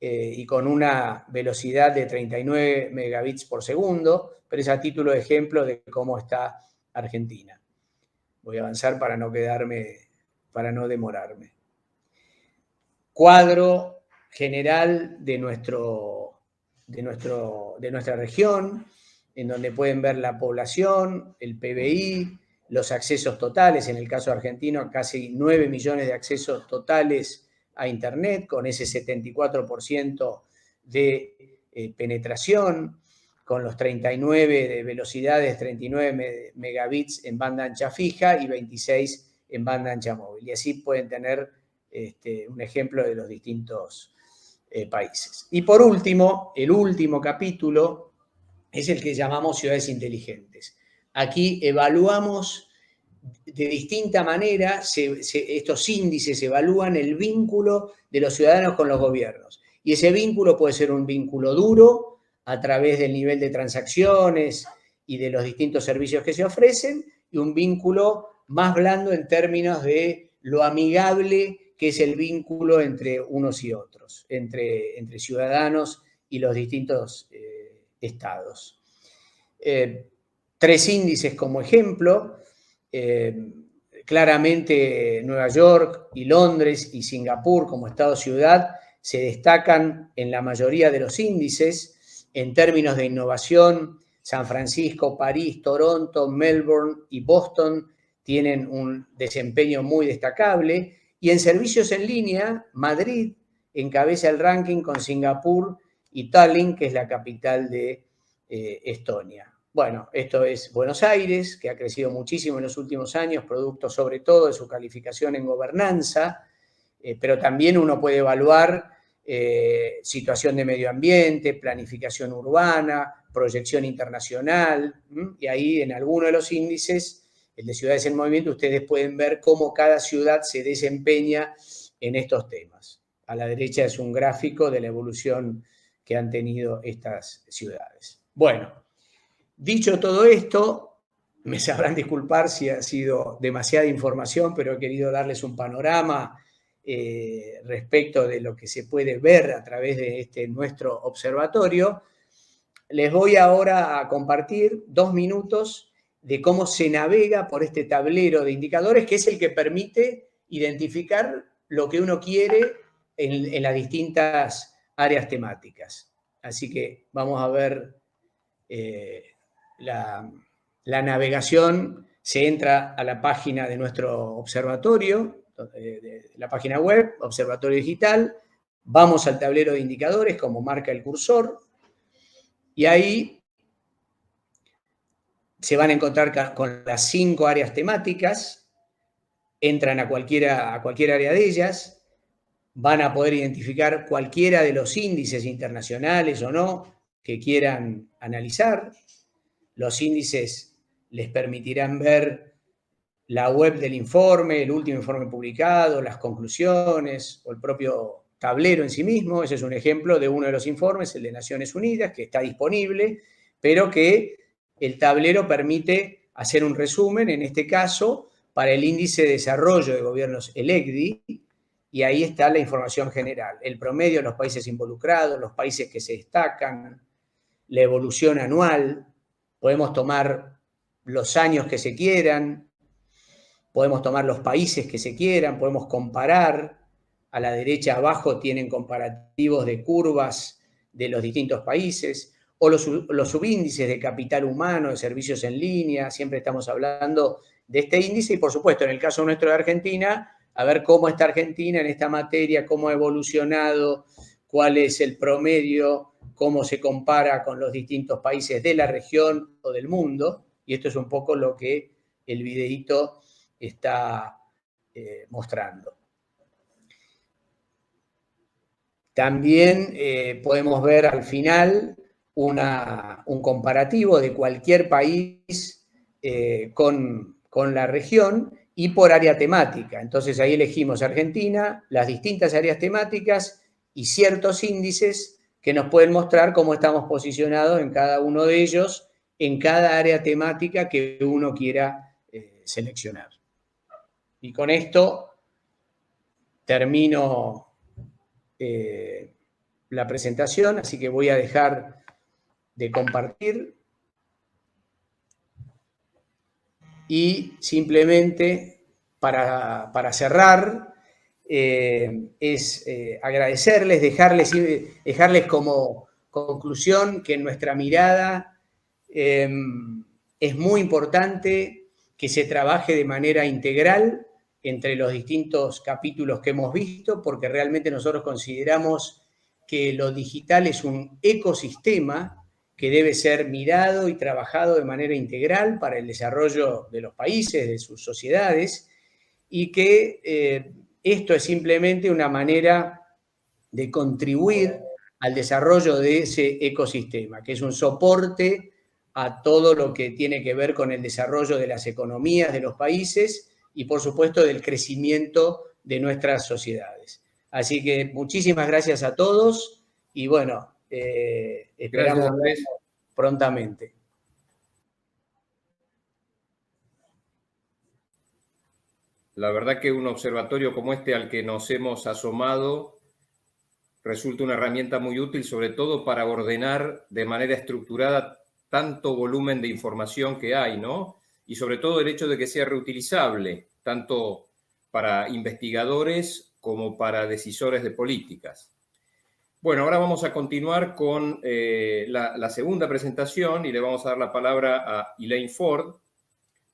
B: y con una velocidad de 39 megabits por segundo, pero es a título de ejemplo de cómo está Argentina. Voy a avanzar para no demorarme. Cuadro general de nuestra región, en donde pueden ver la población, el PBI, los accesos totales, en el caso argentino, casi 9 millones de accesos totales a Internet, con ese 74% de penetración, con los 39 de velocidades, 39 megabits en banda ancha fija y 26 en banda ancha móvil. Y así pueden tener un ejemplo de los distintos países. Y por último, el último capítulo es el que llamamos ciudades inteligentes. Aquí evaluamos de distinta manera, estos índices evalúan el vínculo de los ciudadanos con los gobiernos. Y ese vínculo puede ser un vínculo duro a través del nivel de transacciones y de los distintos servicios que se ofrecen, y un vínculo más blando en términos de lo amigable que es el vínculo entre unos y otros, entre ciudadanos y los distintos estados. 3 índices como ejemplo. Claramente Nueva York y Londres y Singapur como estado-ciudad se destacan en la mayoría de los índices. En términos de innovación, San Francisco, París, Toronto, Melbourne y Boston tienen un desempeño muy destacable. Y en servicios en línea, Madrid encabeza el ranking con Singapur y Tallinn, que es la capital de Estonia. Bueno, esto es Buenos Aires, que ha crecido muchísimo en los últimos años, producto sobre todo de su calificación en gobernanza, pero también uno puede evaluar situación de medio ambiente, planificación urbana, proyección internacional, y ahí en alguno de los índices, el de Ciudades en Movimiento, ustedes pueden ver cómo cada ciudad se desempeña en estos temas. A la derecha es un gráfico de la evolución que han tenido estas ciudades. Bueno, dicho todo esto, me sabrán disculpar si ha sido demasiada información, pero he querido darles un panorama respecto de lo que se puede ver a través de nuestro observatorio. Les voy ahora a compartir 2 minutos de cómo se navega por este tablero de indicadores, que es el que permite identificar lo que uno quiere en las distintas áreas temáticas. Así que vamos a ver la navegación. Se entra a la página de nuestro observatorio, de la página web, Observatorio Digital, vamos al tablero de indicadores como marca el cursor, y ahí se van a encontrar con las 5 áreas temáticas, entran a cualquier área de ellas, van a poder identificar cualquiera de los índices internacionales o no que quieran analizar. Los índices les permitirán ver la web del informe, el último informe publicado, las conclusiones o el propio tablero en sí mismo. Ese es un ejemplo de uno de los informes, el de Naciones Unidas, que está disponible, pero que el tablero permite hacer un resumen, en este caso, para el Índice de Desarrollo de Gobiernos, el ECDI, y ahí está la información general. El promedio de los países involucrados, los países que se destacan, la evolución anual. Podemos tomar los años que se quieran, podemos tomar los países que se quieran, podemos comparar. A la derecha abajo tienen comparativos de curvas de los distintos países, o los subíndices de capital humano, de servicios en línea. Siempre estamos hablando de este índice, y por supuesto, en el caso nuestro de Argentina, a ver cómo está Argentina en esta materia, cómo ha evolucionado, cuál es el promedio, cómo se compara con los distintos países de la región o del mundo. Y esto es un poco lo que el videíto está mostrando. También podemos ver al final un comparativo de cualquier país con la región y por área temática. Entonces ahí elegimos Argentina, las distintas áreas temáticas y ciertos índices que nos pueden mostrar cómo estamos posicionados en cada uno de ellos, en cada área temática que uno quiera seleccionar. Y con esto termino la presentación, así que voy a dejar de compartir y simplemente para cerrar es agradecerles, dejarles como conclusión que en nuestra mirada es muy importante que se trabaje de manera integral entre los distintos capítulos que hemos visto, porque realmente nosotros consideramos que lo digital es un ecosistema que debe ser mirado y trabajado de manera integral para el desarrollo de los países, de sus sociedades, y que esto es simplemente una manera de contribuir al desarrollo de ese ecosistema, que es un soporte a todo lo que tiene que ver con el desarrollo de las economías de los países y, por supuesto, del crecimiento de nuestras sociedades. Así que muchísimas gracias a todos y, bueno, esperamos vernos prontamente.
A: La verdad que un observatorio como este al que nos hemos asomado resulta una herramienta muy útil, sobre todo para ordenar de manera estructurada tanto volumen de información que hay, ¿no? Y sobre todo el hecho de que sea reutilizable, tanto para investigadores como para decisores de políticas. Bueno, ahora vamos a continuar con la segunda presentación y le vamos a dar la palabra a Elaine Ford,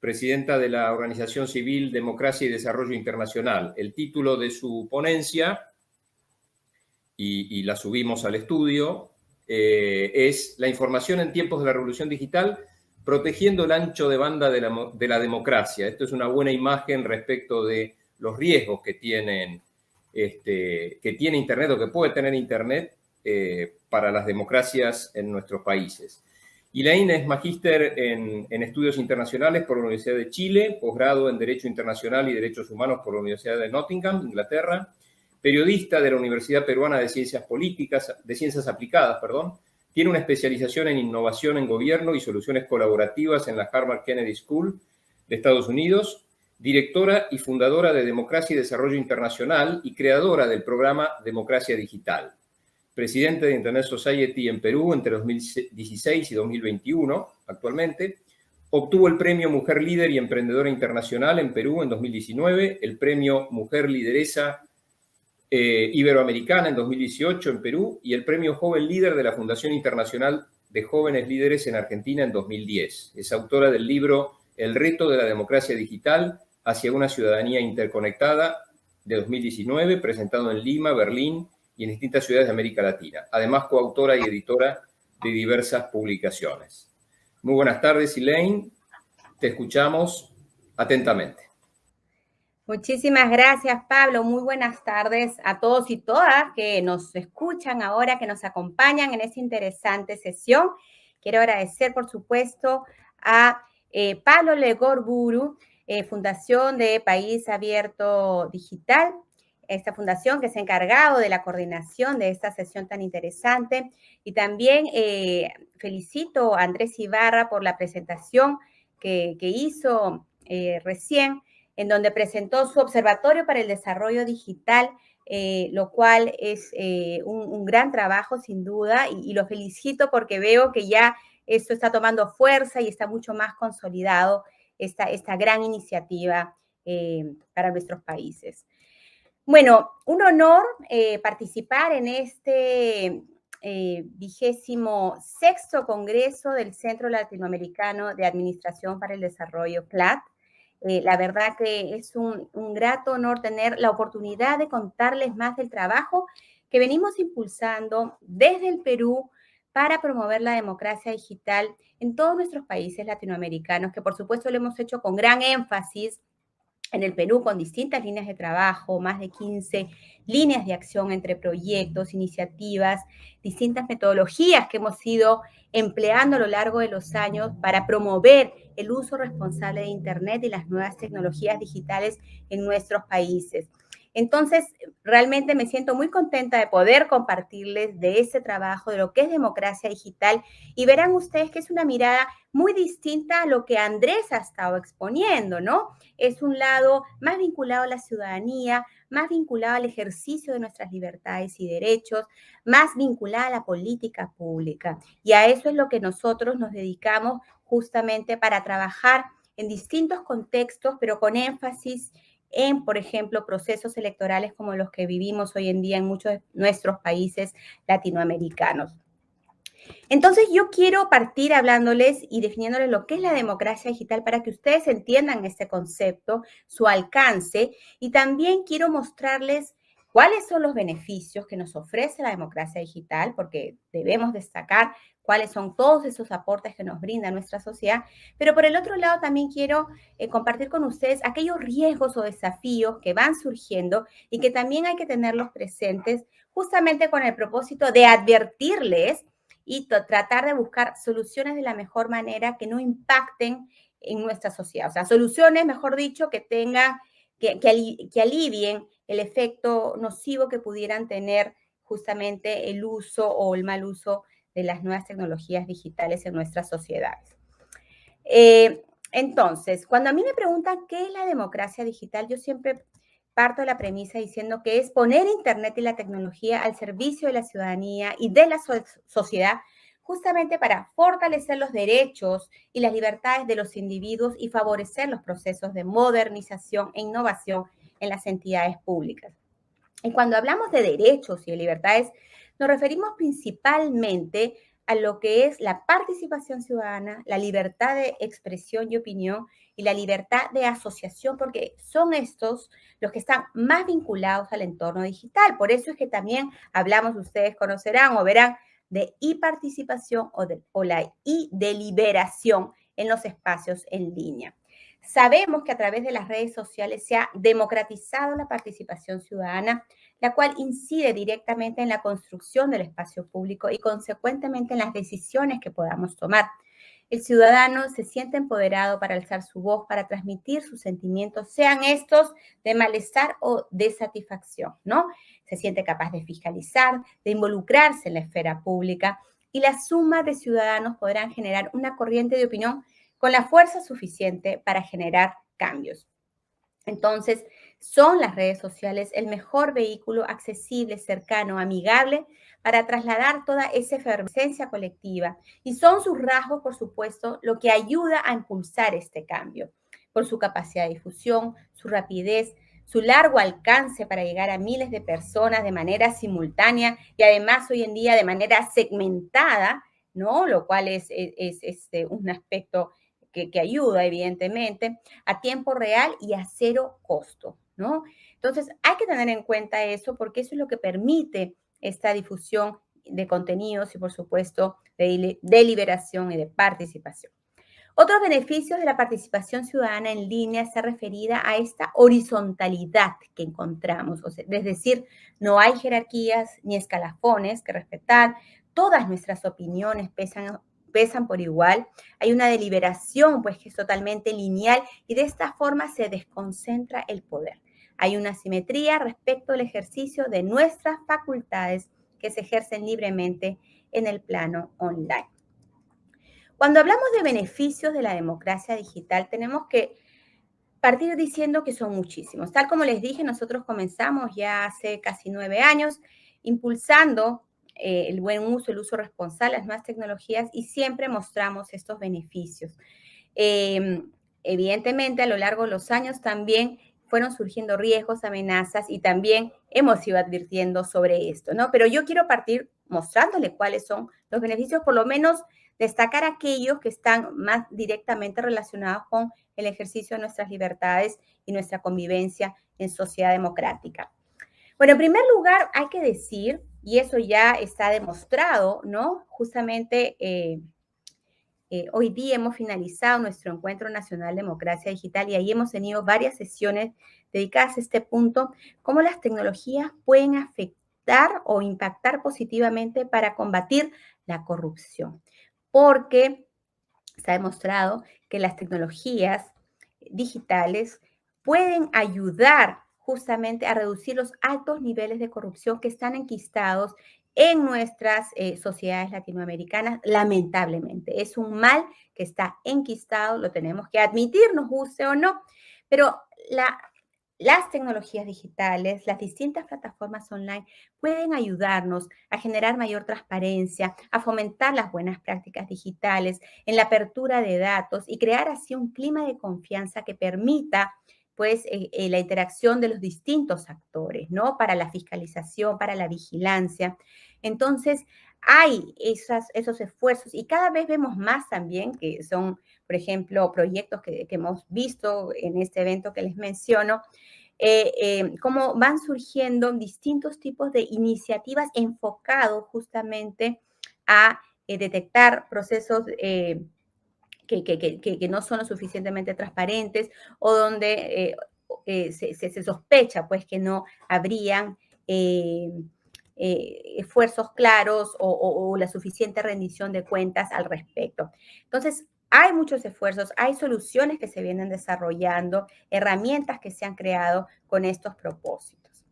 A: presidenta de la Organización Civil Democracia y Desarrollo Internacional. El título de su ponencia, y la subimos al estudio, es La información en tiempos de la revolución digital, protegiendo el ancho de banda de la democracia. Esto es una buena imagen respecto de los riesgos que tiene Internet o que puede tener Internet para las democracias en nuestros países. Elaine es magíster en Estudios Internacionales por la Universidad de Chile, posgrado en Derecho Internacional y Derechos Humanos por la Universidad de Nottingham, Inglaterra, periodista de la Universidad Peruana de Ciencias Aplicadas, tiene una especialización en innovación en gobierno y soluciones colaborativas en la Harvard Kennedy School de Estados Unidos, directora y fundadora de Democracia y Desarrollo Internacional y creadora del programa Democracia Digital. Presidente de Internet Society en Perú entre 2016 y 2021, actualmente. Obtuvo el premio Mujer Líder y Emprendedora Internacional en Perú en 2019, el premio Mujer Lideresa Iberoamericana en 2018 en Perú y el premio Joven Líder de la Fundación Internacional de Jóvenes Líderes en Argentina en 2010. Es autora del libro El reto de la democracia digital hacia una ciudadanía interconectada de 2019, presentado en Lima, Berlín y en distintas ciudades de América Latina. Además, coautora y editora de diversas publicaciones. Muy buenas tardes, Elaine. Te escuchamos atentamente.
C: Muchísimas gracias, Pablo. Muy buenas tardes a todos y todas que nos escuchan ahora, que nos acompañan en esta interesante sesión. Quiero agradecer, por supuesto, a Pablo Legorburu, Fundación de País Abierto Digital, esta fundación que se ha encargado de la coordinación de esta sesión tan interesante. Y también felicito a Andrés Ibarra por la presentación que hizo recién, en donde presentó su Observatorio para el Desarrollo Digital, lo cual es un gran trabajo, sin duda, y lo felicito porque veo que ya esto está tomando fuerza y está mucho más consolidado esta gran iniciativa para nuestros países. Bueno, un honor participar en este 26º Congreso del Centro Latinoamericano de Administración para el Desarrollo, CLAD. La verdad que es un grato honor tener la oportunidad de contarles más del trabajo que venimos impulsando desde el Perú para promover la democracia digital en todos nuestros países latinoamericanos, que por supuesto lo hemos hecho con gran énfasis en el Perú con distintas líneas de trabajo, más de 15 líneas de acción entre proyectos, iniciativas, distintas metodologías que hemos ido empleando a lo largo de los años para promover el uso responsable de Internet y las nuevas tecnologías digitales en nuestros países. Entonces, realmente me siento muy contenta de poder compartirles de ese trabajo, de lo que es democracia digital, y verán ustedes que es una mirada muy distinta a lo que Andrés ha estado exponiendo, ¿no? Es un lado más vinculado a la ciudadanía, más vinculado al ejercicio de nuestras libertades y derechos, más vinculado a la política pública. Y a eso es lo que nosotros nos dedicamos justamente para trabajar en distintos contextos, pero con énfasis en, por ejemplo, procesos electorales como los que vivimos hoy en día en muchos de nuestros países latinoamericanos. Entonces, yo quiero partir hablándoles y definiéndoles lo que es la democracia digital para que ustedes entiendan este concepto, su alcance, y también quiero mostrarles cuáles son los beneficios que nos ofrece la democracia digital, porque debemos destacar cuáles son todos esos aportes que nos brinda nuestra sociedad, pero por el otro lado también quiero compartir con ustedes aquellos riesgos o desafíos que van surgiendo y que también hay que tenerlos presentes justamente con el propósito de advertirles y tratar de buscar soluciones de la mejor manera que no impacten en nuestra sociedad. O sea, soluciones, mejor dicho, que tengan, que alivien el efecto nocivo que pudieran tener justamente el uso o el mal uso de las nuevas tecnologías digitales en nuestras sociedades. Entonces, cuando a mí me preguntan qué es la democracia digital, yo siempre parto de la premisa diciendo que es poner Internet y la tecnología al servicio de la ciudadanía y de la sociedad, justamente para fortalecer los derechos y las libertades de los individuos y favorecer los procesos de modernización e innovación en las entidades públicas. Y cuando hablamos de derechos y de libertades, nos referimos principalmente a lo que es la participación ciudadana, la libertad de expresión y opinión y la libertad de asociación, porque son estos los que están más vinculados al entorno digital. Por eso es que también hablamos, ustedes conocerán o verán, de e-participación o la e-deliberación en los espacios en línea. Sabemos que a través de las redes sociales se ha democratizado la participación ciudadana, la cual incide directamente en la construcción del espacio público y consecuentemente en las decisiones que podamos tomar. El ciudadano se siente empoderado para alzar su voz, para transmitir sus sentimientos, sean estos de malestar o de satisfacción, ¿no? Se siente capaz de fiscalizar, de involucrarse en la esfera pública y la suma de ciudadanos podrán generar una corriente de opinión con la fuerza suficiente para generar cambios. Entonces, son las redes sociales el mejor vehículo accesible, cercano, amigable para trasladar toda esa efervescencia colectiva. Y son sus rasgos, por supuesto, lo que ayuda a impulsar este cambio, por su capacidad de difusión, su rapidez, su largo alcance para llegar a miles de personas de manera simultánea y además hoy en día de manera segmentada, ¿no? Lo cual es un aspecto que ayuda, evidentemente, a tiempo real y a cero costo, ¿no? Entonces, hay que tener en cuenta eso porque eso es lo que permite esta difusión de contenidos y, por supuesto, de deliberación y de participación. Otros beneficios de la participación ciudadana en línea está referida a esta horizontalidad que encontramos, o sea, es decir, no hay jerarquías ni escalafones que respetar, todas nuestras opiniones pesan por igual, hay una deliberación pues que es totalmente lineal y de esta forma se desconcentra el poder. Hay una simetría respecto al ejercicio de nuestras facultades que se ejercen libremente en el plano online. Cuando hablamos de beneficios de la democracia digital, tenemos que partir diciendo que son muchísimos. Tal como les dije, nosotros comenzamos ya hace casi 9 años impulsando el buen uso, el uso responsable de las nuevas tecnologías y siempre mostramos estos beneficios. Evidentemente, a lo largo de los años también fueron surgiendo riesgos, amenazas y también hemos ido advirtiendo sobre esto, ¿no? Pero yo quiero partir mostrándole cuáles son los beneficios, por lo menos destacar aquellos que están más directamente relacionados con el ejercicio de nuestras libertades y nuestra convivencia en sociedad democrática. Bueno, en primer lugar, hay que decir, y eso ya está demostrado, ¿no? Justamente hoy día hemos finalizado nuestro Encuentro Nacional Democracia Digital y ahí hemos tenido varias sesiones dedicadas a este punto, cómo las tecnologías pueden afectar o impactar positivamente para combatir la corrupción. Porque se ha demostrado que las tecnologías digitales pueden ayudar justamente a reducir los altos niveles de corrupción que están enquistados en nuestras sociedades latinoamericanas, lamentablemente. Es un mal que está enquistado, lo tenemos que admitir, nos guste o no, pero las tecnologías digitales, las distintas plataformas online pueden ayudarnos a generar mayor transparencia, a fomentar las buenas prácticas digitales, en la apertura de datos y crear así un clima de confianza que permita pues la interacción de los distintos actores, ¿no? Para la fiscalización, para la vigilancia. Entonces, hay esos esfuerzos y cada vez vemos más también que son, por ejemplo, proyectos que hemos visto en este evento que les menciono, cómo van surgiendo distintos tipos de iniciativas enfocados justamente a detectar procesos que no son lo suficientemente transparentes o donde se sospecha pues que no habrían esfuerzos claros o la suficiente rendición de cuentas al respecto. Entonces, hay muchos esfuerzos, hay soluciones que se vienen desarrollando, herramientas que se han creado con estos propósitos.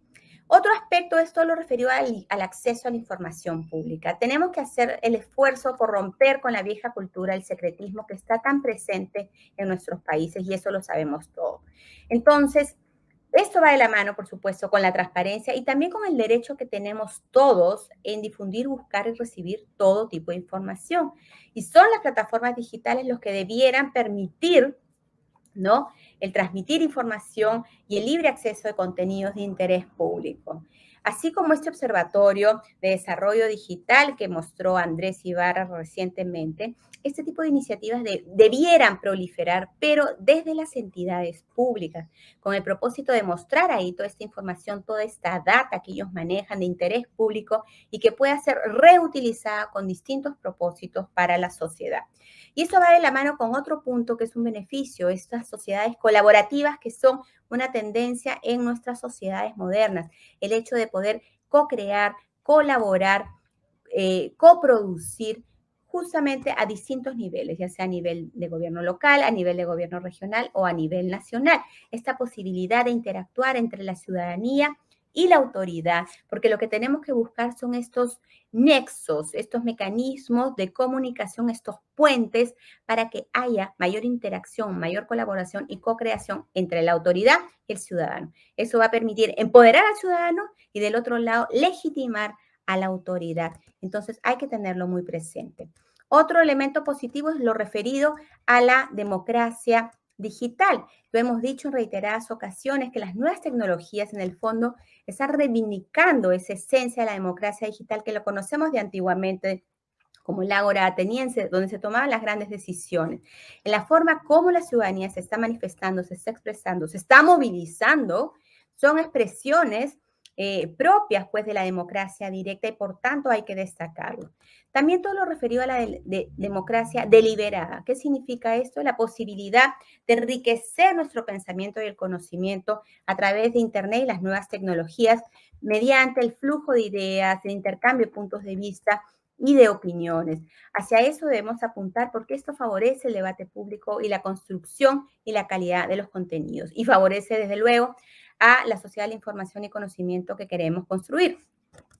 C: Otro aspecto es todo lo referido al acceso a la información pública. Tenemos que hacer el esfuerzo por romper con la vieja cultura del secretismo que está tan presente en nuestros países, y eso lo sabemos todos. Entonces, esto va de la mano, por supuesto, con la transparencia y también con el derecho que tenemos todos en difundir, buscar y recibir todo tipo de información. Y son las plataformas digitales los que debieran permitir, ¿no?, el transmitir información y el libre acceso de contenidos de interés público. Así como este observatorio de desarrollo digital que mostró Andrés Ibarra recientemente, este tipo de iniciativas debieran proliferar, pero desde las entidades públicas, con el propósito de mostrar ahí toda esta información, toda esta data que ellos manejan de interés público y que pueda ser reutilizada con distintos propósitos para la sociedad. Y eso va de la mano con otro punto que es un beneficio, estas sociedades colaborativas que son una tendencia en nuestras sociedades modernas, el hecho de poder co-crear, colaborar, coproducir justamente a distintos niveles, ya sea a nivel de gobierno local, a nivel de gobierno regional o a nivel nacional. Esta posibilidad de interactuar entre la ciudadanía y la autoridad, porque lo que tenemos que buscar son estos nexos, estos mecanismos de comunicación, estos puentes para que haya mayor interacción, mayor colaboración y co-creación entre la autoridad y el ciudadano. Eso va a permitir empoderar al ciudadano y del otro lado legitimar a la autoridad. Entonces hay que tenerlo muy presente. Otro elemento positivo es lo referido a la democracia digital. Lo hemos dicho en reiteradas ocasiones que las nuevas tecnologías en el fondo están reivindicando esa esencia de la democracia digital que lo conocemos de antiguamente como el ágora ateniense, donde se tomaban las grandes decisiones. En la forma como la ciudadanía se está manifestando, se está expresando, se está movilizando, son expresiones propias pues de la democracia directa y por tanto hay que destacarlo. También todo lo referido a la democracia deliberada. ¿Qué significa esto? La posibilidad de enriquecer nuestro pensamiento y el conocimiento a través de Internet y las nuevas tecnologías mediante el flujo de ideas, el intercambio de puntos de vista y de opiniones. Hacia eso debemos apuntar porque esto favorece el debate público y la construcción y la calidad de los contenidos y favorece desde luego a la sociedad de la información y conocimiento que queremos construir.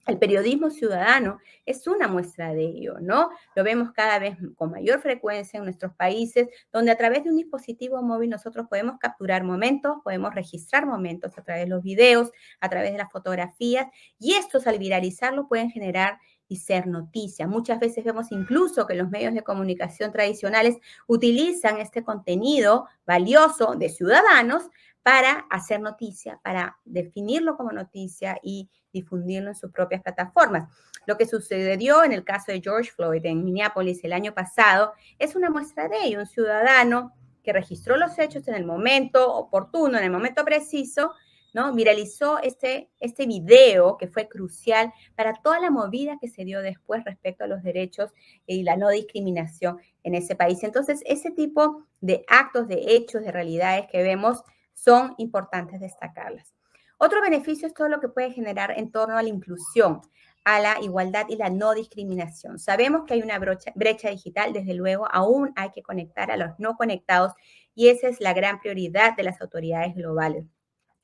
C: El periodismo ciudadano es una muestra de ello, ¿no? Lo vemos cada vez con mayor frecuencia en nuestros países, donde a través de un dispositivo móvil nosotros podemos capturar momentos, podemos registrar momentos a través de los videos, a través de las fotografías, y estos al viralizarlo pueden generar y ser noticia. Muchas veces vemos incluso que los medios de comunicación tradicionales utilizan este contenido valioso de ciudadanos para hacer noticia, para definirlo como noticia y difundirlo en sus propias plataformas. Lo que sucedió en el caso de George Floyd en Minneapolis el año pasado es una muestra de ello. Un ciudadano que registró los hechos en el momento oportuno, en el momento preciso, ¿no? Viralizó este video que fue crucial para toda la movida que se dio después respecto a los derechos y la no discriminación en ese país. Entonces, ese tipo de actos, de hechos, de realidades que vemos son importantes destacarlas. Otro beneficio es todo lo que puede generar en torno a la inclusión, a la igualdad y la no discriminación. Sabemos que hay una brecha digital, desde luego, aún hay que conectar a los no conectados y esa es la gran prioridad de las autoridades globales.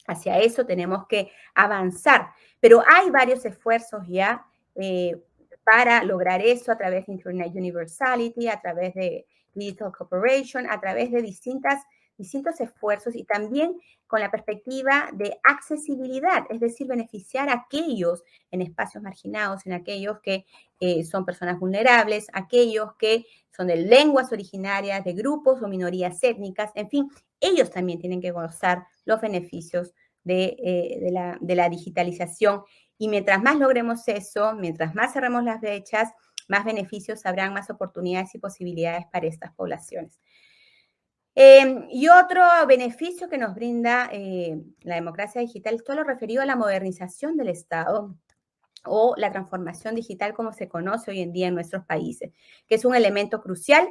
C: Hacia eso tenemos que avanzar, pero hay varios esfuerzos ya para lograr eso a través de Internet Universality, a través de Digital Cooperation, a través de distintos esfuerzos y también con la perspectiva de accesibilidad, es decir, beneficiar a aquellos en espacios marginados, en aquellos que son personas vulnerables, aquellos que son de lenguas originarias, de grupos o minorías étnicas, en fin, ellos también tienen que gozar los beneficios de la digitalización. Y mientras más logremos eso, mientras más cerremos las brechas, más beneficios habrán, más oportunidades y posibilidades para estas poblaciones. Y otro beneficio que nos brinda la democracia digital es todo lo referido a la modernización del Estado o la transformación digital como se conoce hoy en día en nuestros países, que es un elemento crucial.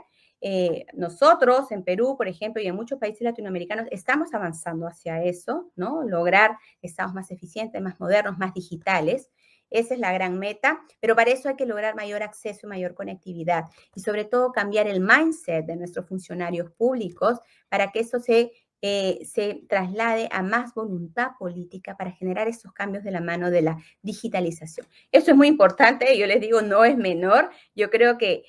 C: Nosotros en Perú, por ejemplo, y en muchos países latinoamericanos estamos avanzando hacia eso, ¿no? Lograr estados más eficientes, más modernos, más digitales. Esa es la gran meta, pero para eso hay que lograr mayor acceso y mayor conectividad y sobre todo cambiar el mindset de nuestros funcionarios públicos para que eso se se traslade a más voluntad política para generar esos cambios de la mano de la digitalización. Eso es muy importante, yo les digo, no es menor. Yo creo que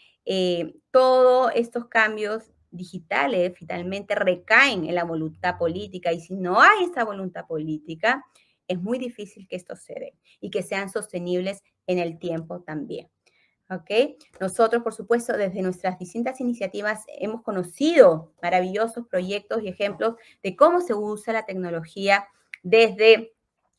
C: todos estos cambios digitales finalmente recaen en la voluntad política, y si no hay esa voluntad política, es muy difícil que esto se dé y que sean sostenibles en el tiempo también. ¿Ok? Nosotros, por supuesto, desde nuestras distintas iniciativas hemos conocido maravillosos proyectos y ejemplos de cómo se usa la tecnología desde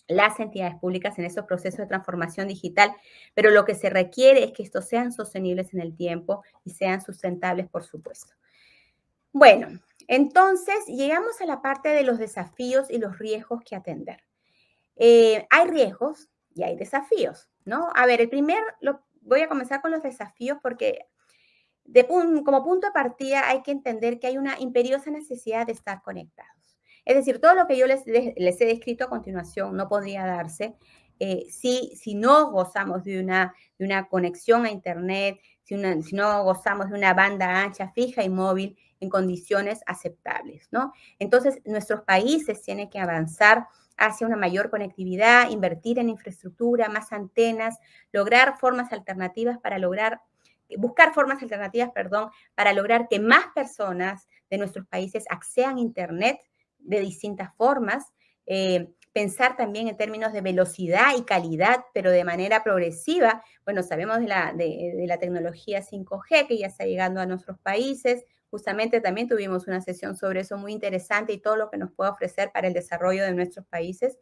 C: las entidades públicas en esos procesos de transformación digital, pero lo que se requiere es que estos sean sostenibles en el tiempo y sean sustentables, por supuesto. Bueno, entonces llegamos a la parte de los desafíos y los riesgos que atender. Hay riesgos y hay desafíos, ¿no? A ver, voy a comenzar con los desafíos porque como punto de partida hay que entender que hay una imperiosa necesidad de estar conectados. Es decir, todo lo que yo les he descrito a continuación no podría darse si no gozamos de una conexión a Internet, si no gozamos de una banda ancha, fija y móvil en condiciones aceptables, ¿no? Entonces, nuestros países tienen que avanzar hacia una mayor conectividad, invertir en infraestructura, más antenas, buscar formas alternativas, para lograr que más personas de nuestros países accedan a Internet de distintas formas, pensar también en términos de velocidad y calidad, pero de manera progresiva. Bueno, sabemos de la tecnología 5G que ya está llegando a nuestros países. Justamente también tuvimos una sesión sobre eso muy interesante y todo lo que nos puede ofrecer para el desarrollo de nuestros países.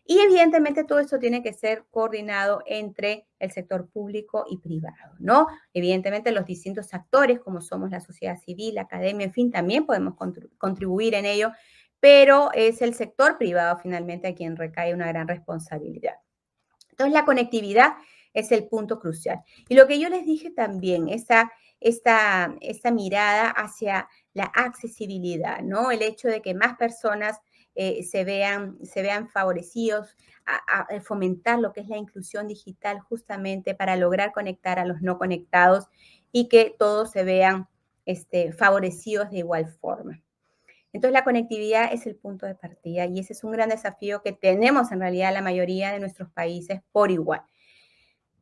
C: Y evidentemente todo esto tiene que ser coordinado entre el sector público y privado, ¿no? Evidentemente los distintos actores, como somos la sociedad civil, la academia, en fin, también podemos contribuir en ello, pero es el sector privado finalmente a quien recae una gran responsabilidad. Entonces la conectividad es el punto crucial. Y lo que yo les dije también, esta mirada hacia la accesibilidad, ¿no? El hecho de que más personas se vean favorecidos a fomentar lo que es la inclusión digital justamente para lograr conectar a los no conectados y que todos se vean favorecidos de igual forma. Entonces la conectividad es el punto de partida y ese es un gran desafío que tenemos en realidad la mayoría de nuestros países por igual.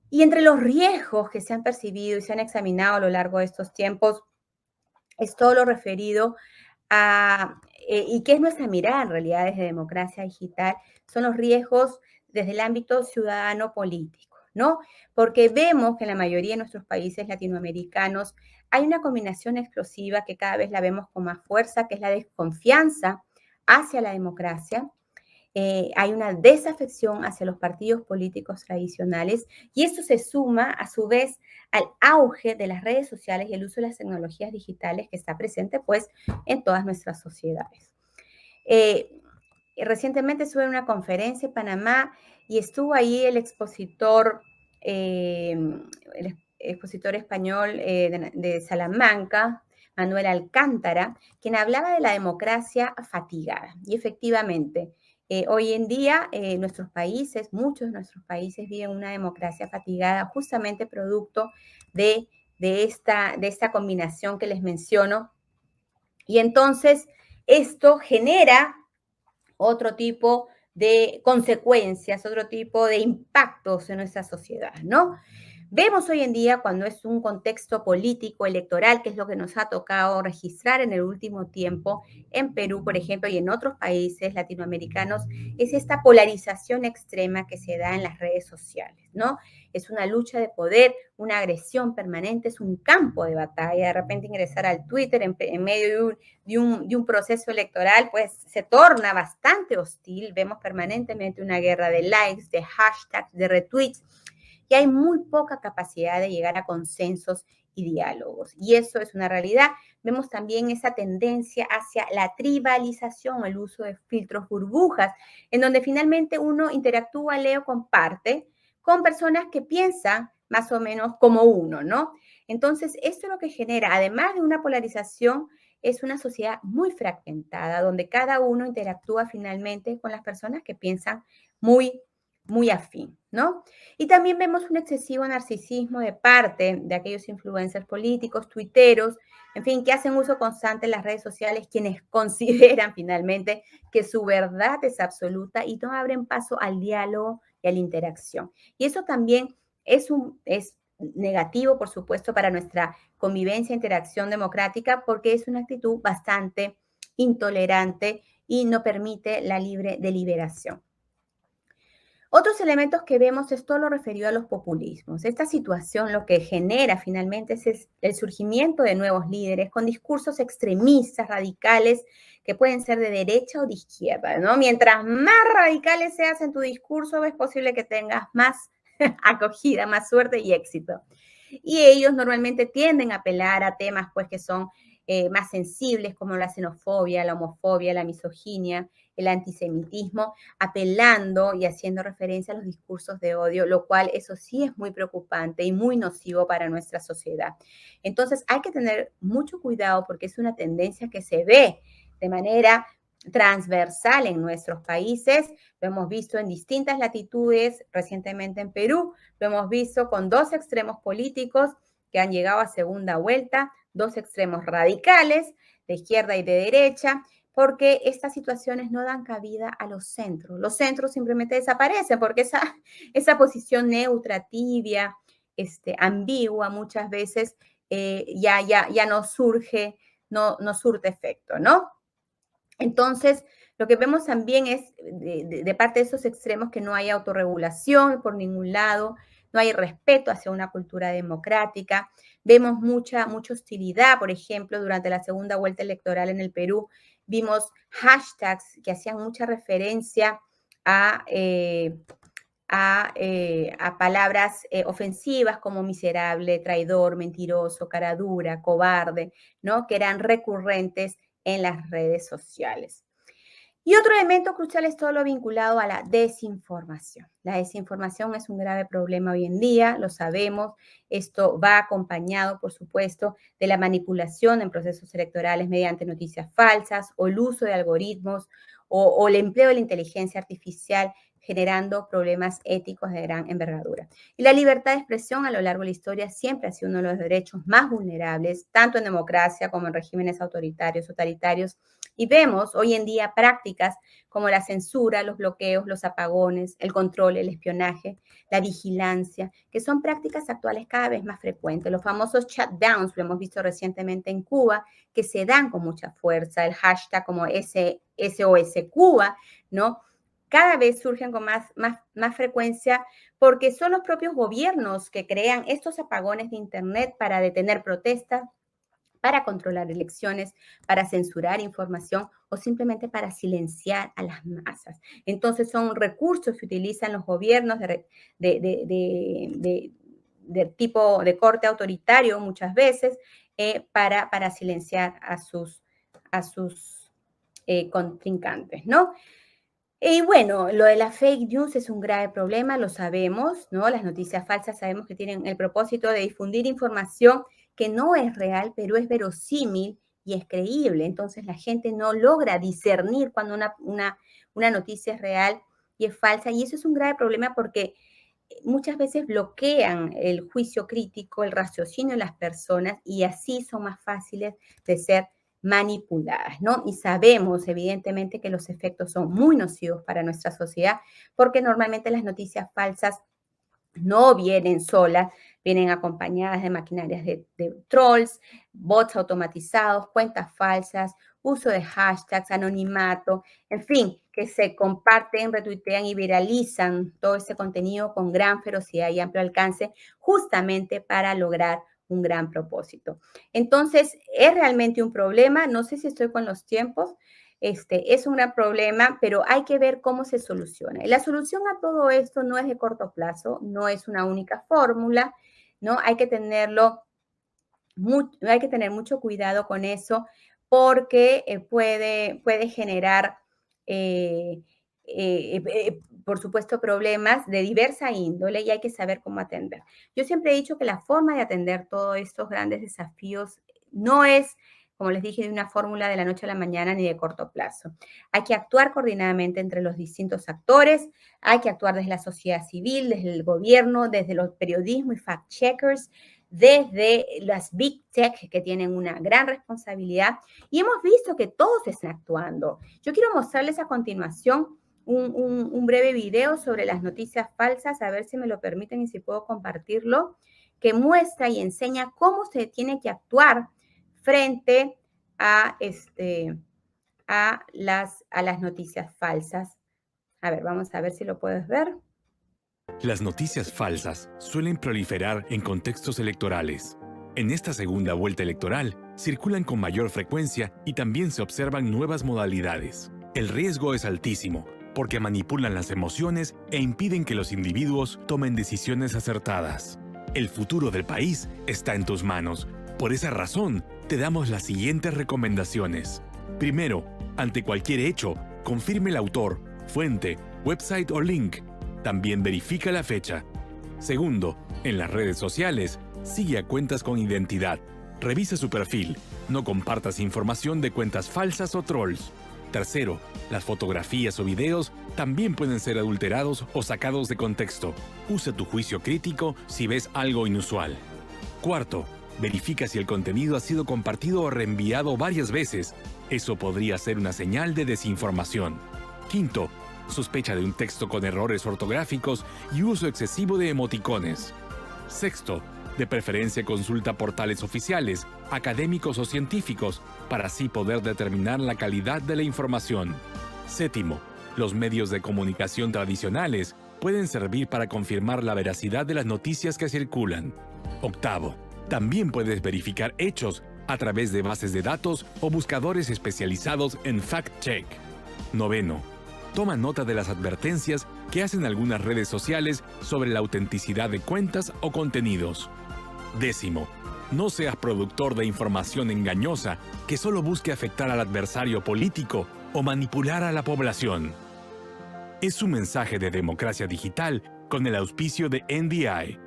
C: Y entre los riesgos que se han percibido y se han examinado a lo largo de estos tiempos es todo lo referido y que es nuestra mirada en realidad desde democracia digital, son los riesgos desde el ámbito ciudadano político, ¿no? Porque vemos que en la mayoría de nuestros países latinoamericanos hay una combinación explosiva que cada vez la vemos con más fuerza, que es la desconfianza hacia la democracia. Hay una desafección hacia los partidos políticos tradicionales y esto se suma a su vez al auge de las redes sociales y el uso de las tecnologías digitales que está presente pues en todas nuestras sociedades. Recientemente estuve en una conferencia en Panamá y estuvo ahí el expositor español de Salamanca, Manuel Alcántara, quien hablaba de la democracia fatigada. Y efectivamente, hoy en día muchos de nuestros países viven una democracia fatigada justamente producto de esta combinación que les menciono. Y entonces esto genera otro tipo de consecuencias, otro tipo de impactos en nuestra sociedad, ¿no? Vemos hoy en día cuando es un contexto político, electoral, que es lo que nos ha tocado registrar en el último tiempo, en Perú, por ejemplo, y en otros países latinoamericanos, es esta polarización extrema que se da en las redes sociales, ¿no? Es una lucha de poder, una agresión permanente, es un campo de batalla. De repente ingresar al Twitter en medio de un proceso electoral, pues se torna bastante hostil. Vemos permanentemente una guerra de likes, de hashtags, de retweets, y hay muy poca capacidad de llegar a consensos y diálogos. Y eso es una realidad. Vemos también esa tendencia hacia la tribalización, el uso de filtros burbujas, en donde finalmente uno interactúa, lee o comparte con personas que piensan más o menos como uno, ¿no? Entonces, esto lo que genera, además de una polarización, es una sociedad muy fragmentada, donde cada uno interactúa finalmente con las personas que piensan muy muy afín, ¿no? Y también vemos un excesivo narcisismo de parte de aquellos influencers políticos, tuiteros, en fin, que hacen uso constante de las redes sociales, quienes consideran finalmente que su verdad es absoluta y no abren paso al diálogo y a la interacción. Y eso también es negativo, por supuesto, para nuestra convivencia e interacción democrática, porque es una actitud bastante intolerante y no permite la libre deliberación. Otros elementos que vemos es todo lo referido a los populismos. Esta situación lo que genera finalmente es el surgimiento de nuevos líderes con discursos extremistas, radicales, que pueden ser de derecha o de izquierda, ¿no? Mientras más radicales seas en tu discurso, es posible que tengas más acogida, más suerte y éxito. Y ellos normalmente tienden a apelar a temas pues que son más sensibles como la xenofobia, la homofobia, la misoginia, el antisemitismo, apelando y haciendo referencia a los discursos de odio, lo cual eso sí es muy preocupante y muy nocivo para nuestra sociedad. Entonces hay que tener mucho cuidado porque es una tendencia que se ve de manera transversal en nuestros países, lo hemos visto en distintas latitudes, recientemente en Perú, lo hemos visto con dos extremos políticos que han llegado a segunda vuelta, dos extremos radicales, de izquierda y de derecha, porque estas situaciones no dan cabida a los centros. Los centros simplemente desaparecen porque esa posición neutra, tibia, ambigua, muchas veces ya no surge, no surte efecto, ¿no? Entonces, lo que vemos también es de parte de esos extremos que no hay autorregulación por ningún lado, no hay respeto hacia una cultura democrática. Vemos mucha hostilidad, por ejemplo, durante la segunda vuelta electoral en el Perú, vimos hashtags que hacían mucha referencia a palabras ofensivas como miserable, traidor, mentiroso, cara dura, cobarde, ¿no? Que eran recurrentes en las redes sociales. Y otro elemento crucial es todo lo vinculado a la desinformación. La desinformación es un grave problema hoy en día, lo sabemos. Esto va acompañado, por supuesto, de la manipulación en procesos electorales mediante noticias falsas o el uso de algoritmos o el empleo de la inteligencia artificial generando problemas éticos de gran envergadura. Y la libertad de expresión a lo largo de la historia siempre ha sido uno de los derechos más vulnerables, tanto en democracia como en regímenes autoritarios, totalitarios. Y vemos hoy en día prácticas como la censura, los bloqueos, los apagones, el control, el espionaje, la vigilancia, que son prácticas actuales cada vez más frecuentes. Los famosos shutdowns, lo hemos visto recientemente en Cuba, que se dan con mucha fuerza, el hashtag como SOS Cuba, ¿no? Cada vez surgen con más frecuencia porque son los propios gobiernos que crean estos apagones de Internet para detener protestas, para controlar elecciones, para censurar información o simplemente para silenciar a las masas. Entonces son recursos que utilizan los gobiernos de tipo de corte autoritario muchas veces para silenciar a sus contrincantes, ¿no? Y bueno, lo de la fake news es un grave problema, lo sabemos, ¿no? Las noticias falsas sabemos que tienen el propósito de difundir información que no es real, pero es verosímil y es creíble. Entonces la gente no logra discernir cuando una noticia es real y es falsa. Y eso es un grave problema porque muchas veces bloquean el juicio crítico, el raciocinio de las personas y así son más fáciles de ser manipuladas, ¿no? Y sabemos, evidentemente, que los efectos son muy nocivos para nuestra sociedad porque normalmente las noticias falsas no vienen solas, vienen acompañadas de maquinarias de trolls, bots automatizados, cuentas falsas, uso de hashtags, anonimato, en fin, que se comparten, retuitean y viralizan todo ese contenido con gran ferocidad y amplio alcance, justamente para lograr un gran propósito. Entonces, es realmente un problema, no sé si estoy con los tiempos, es un gran problema, pero hay que ver cómo se soluciona. Y la solución a todo esto no es de corto plazo, no es una única fórmula, ¿no? Hay que tener mucho cuidado con eso porque puede generar, por supuesto, problemas de diversa índole y hay que saber cómo atender. Yo siempre he dicho que la forma de atender todos estos grandes desafíos no es como les dije, de una fórmula de la noche a la mañana ni de corto plazo. Hay que actuar coordinadamente entre los distintos actores, hay que actuar desde la sociedad civil, desde el gobierno, desde los periodismo y fact-checkers, desde las Big Tech, que tienen una gran responsabilidad, y hemos visto que todos están actuando. Yo quiero mostrarles a continuación un breve video sobre las noticias falsas, a ver si me lo permiten y si puedo compartirlo, que muestra y enseña cómo se tiene que actuar frente a las noticias falsas. A ver, vamos a ver si lo puedes ver.
D: Las noticias falsas suelen proliferar en contextos electorales. En esta segunda vuelta electoral, circulan con mayor frecuencia y también se observan nuevas modalidades. El riesgo es altísimo, porque manipulan las emociones e impiden que los individuos tomen decisiones acertadas. El futuro del país está en tus manos. Por esa razón, te damos las siguientes recomendaciones. Primero, ante cualquier hecho, confirme el autor, fuente, website o link. También verifica la fecha. Segundo, en las redes sociales, sigue a cuentas con identidad. Revisa su perfil. No compartas información de cuentas falsas o trolls. Tercero, las fotografías o videos también pueden ser adulterados o sacados de contexto. Usa tu juicio crítico si ves algo inusual. Cuarto, verifica si el contenido ha sido compartido o reenviado varias veces. Eso podría ser una señal de desinformación. Quinto, sospecha de un texto con errores ortográficos y uso excesivo de emoticones. Sexto, de preferencia consulta portales oficiales, académicos o científicos, para así poder determinar la calidad de la información. Séptimo, los medios de comunicación tradicionales pueden servir para confirmar la veracidad de las noticias que circulan. Octavo, también puedes verificar hechos a través de bases de datos o buscadores especializados en fact-check. Noveno, toma nota de las advertencias que hacen algunas redes sociales sobre la autenticidad de cuentas o contenidos. Décimo, no seas productor de información engañosa que solo busque afectar al adversario político o manipular a la población. Es un mensaje de Democracia Digital con el auspicio de NDI.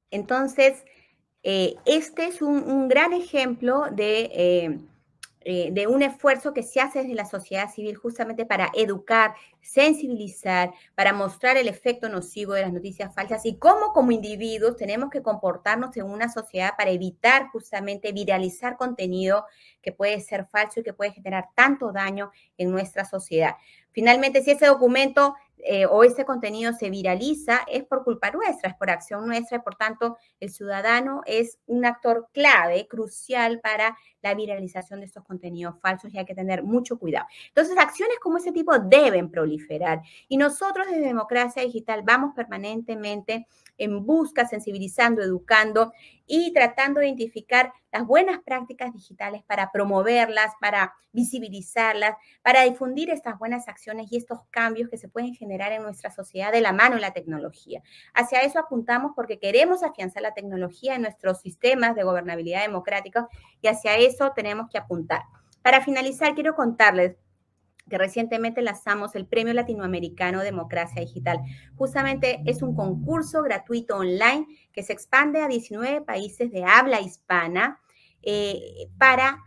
C: Entonces, este es un gran ejemplo de un esfuerzo que se hace desde la sociedad civil justamente para educar, sensibilizar, para mostrar el efecto nocivo de las noticias falsas y cómo como individuos tenemos que comportarnos en una sociedad para evitar justamente viralizar contenido que puede ser falso y que puede generar tanto daño en nuestra sociedad. Finalmente, si ese documento o ese contenido se viraliza, es por culpa nuestra, es por acción nuestra, y por tanto el ciudadano es un actor clave, crucial para la viralización de estos contenidos falsos y hay que tener mucho cuidado. Entonces, acciones como ese tipo deben proliferar y nosotros desde Democracia Digital vamos permanentemente en busca, sensibilizando, educando y tratando de identificar las buenas prácticas digitales para promoverlas, para visibilizarlas, para difundir estas buenas acciones y estos cambios que se pueden generar en nuestra sociedad de la mano de la tecnología. Hacia eso apuntamos porque queremos afianzar la tecnología en nuestros sistemas de gobernabilidad democrática y hacia eso tenemos que apuntar. Para finalizar, quiero contarles que recientemente lanzamos el Premio Latinoamericano Democracia Digital. Justamente es un concurso gratuito online que se expande a 19 países de habla hispana para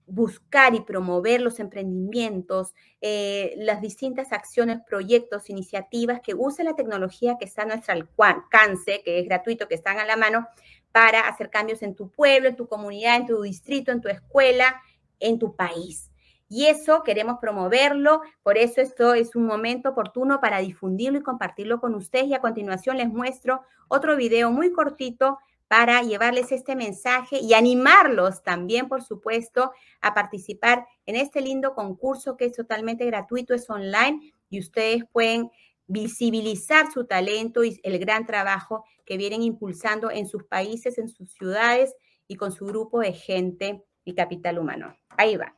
C: buscar y promover los emprendimientos, las distintas acciones, proyectos, iniciativas que usen la tecnología que está a nuestro alcance, que es gratuito, que están a la mano, para hacer cambios en tu pueblo, en tu comunidad, en tu distrito, en tu escuela, en tu país. Y eso queremos promoverlo, por eso esto es un momento oportuno para difundirlo y compartirlo con ustedes. Y a continuación les muestro otro video muy cortito para llevarles este mensaje y animarlos también, por supuesto, a participar en este lindo concurso que es totalmente gratuito, es online y ustedes pueden visibilizar su talento y el gran trabajo que vienen impulsando en sus países, en sus ciudades y con su grupo de gente y capital humano. Ahí va.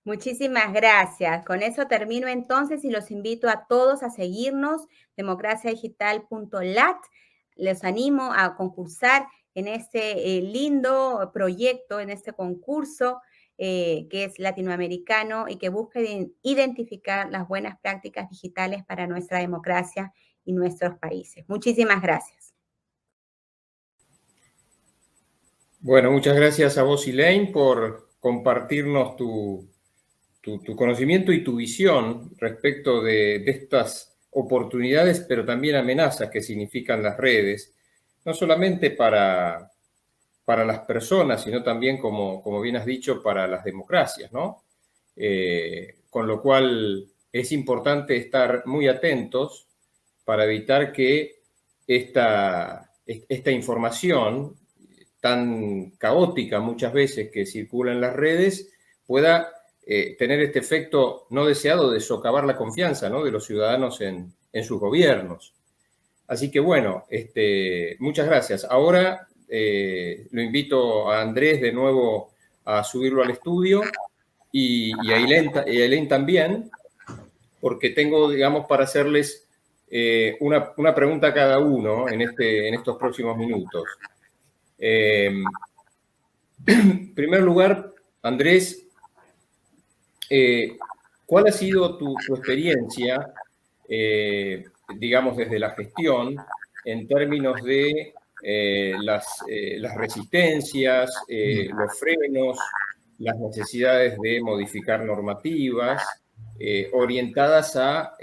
C: Muchísimas gracias. Con eso termino entonces y los invito a todos a seguirnos, democraciadigital.lat. Les animo a concursar en este lindo proyecto, en este concurso que es latinoamericano y que busca identificar las buenas prácticas digitales para nuestra democracia y nuestros países. Muchísimas gracias.
A: Bueno, muchas gracias a vos, Elaine, por compartirnos tu conocimiento y tu visión respecto de estas oportunidades, pero también amenazas que significan las redes, no solamente para las personas, sino también, como bien has dicho, para las democracias, ¿no? Con lo cual es importante estar muy atentos para evitar que esta información tan caótica muchas veces que circula en las redes pueda tener este efecto no deseado de socavar la confianza, ¿no?, de los ciudadanos en sus gobiernos. Así que bueno, muchas gracias. Ahora lo invito a Andrés de nuevo a subirlo al estudio y a Elaine también, porque tengo, digamos, para hacerles una pregunta a cada uno en estos próximos minutos. En primer lugar, Andrés, ¿cuál ha sido tu experiencia, digamos, desde la gestión en términos de las resistencias, los frenos, las necesidades de modificar normativas orientadas a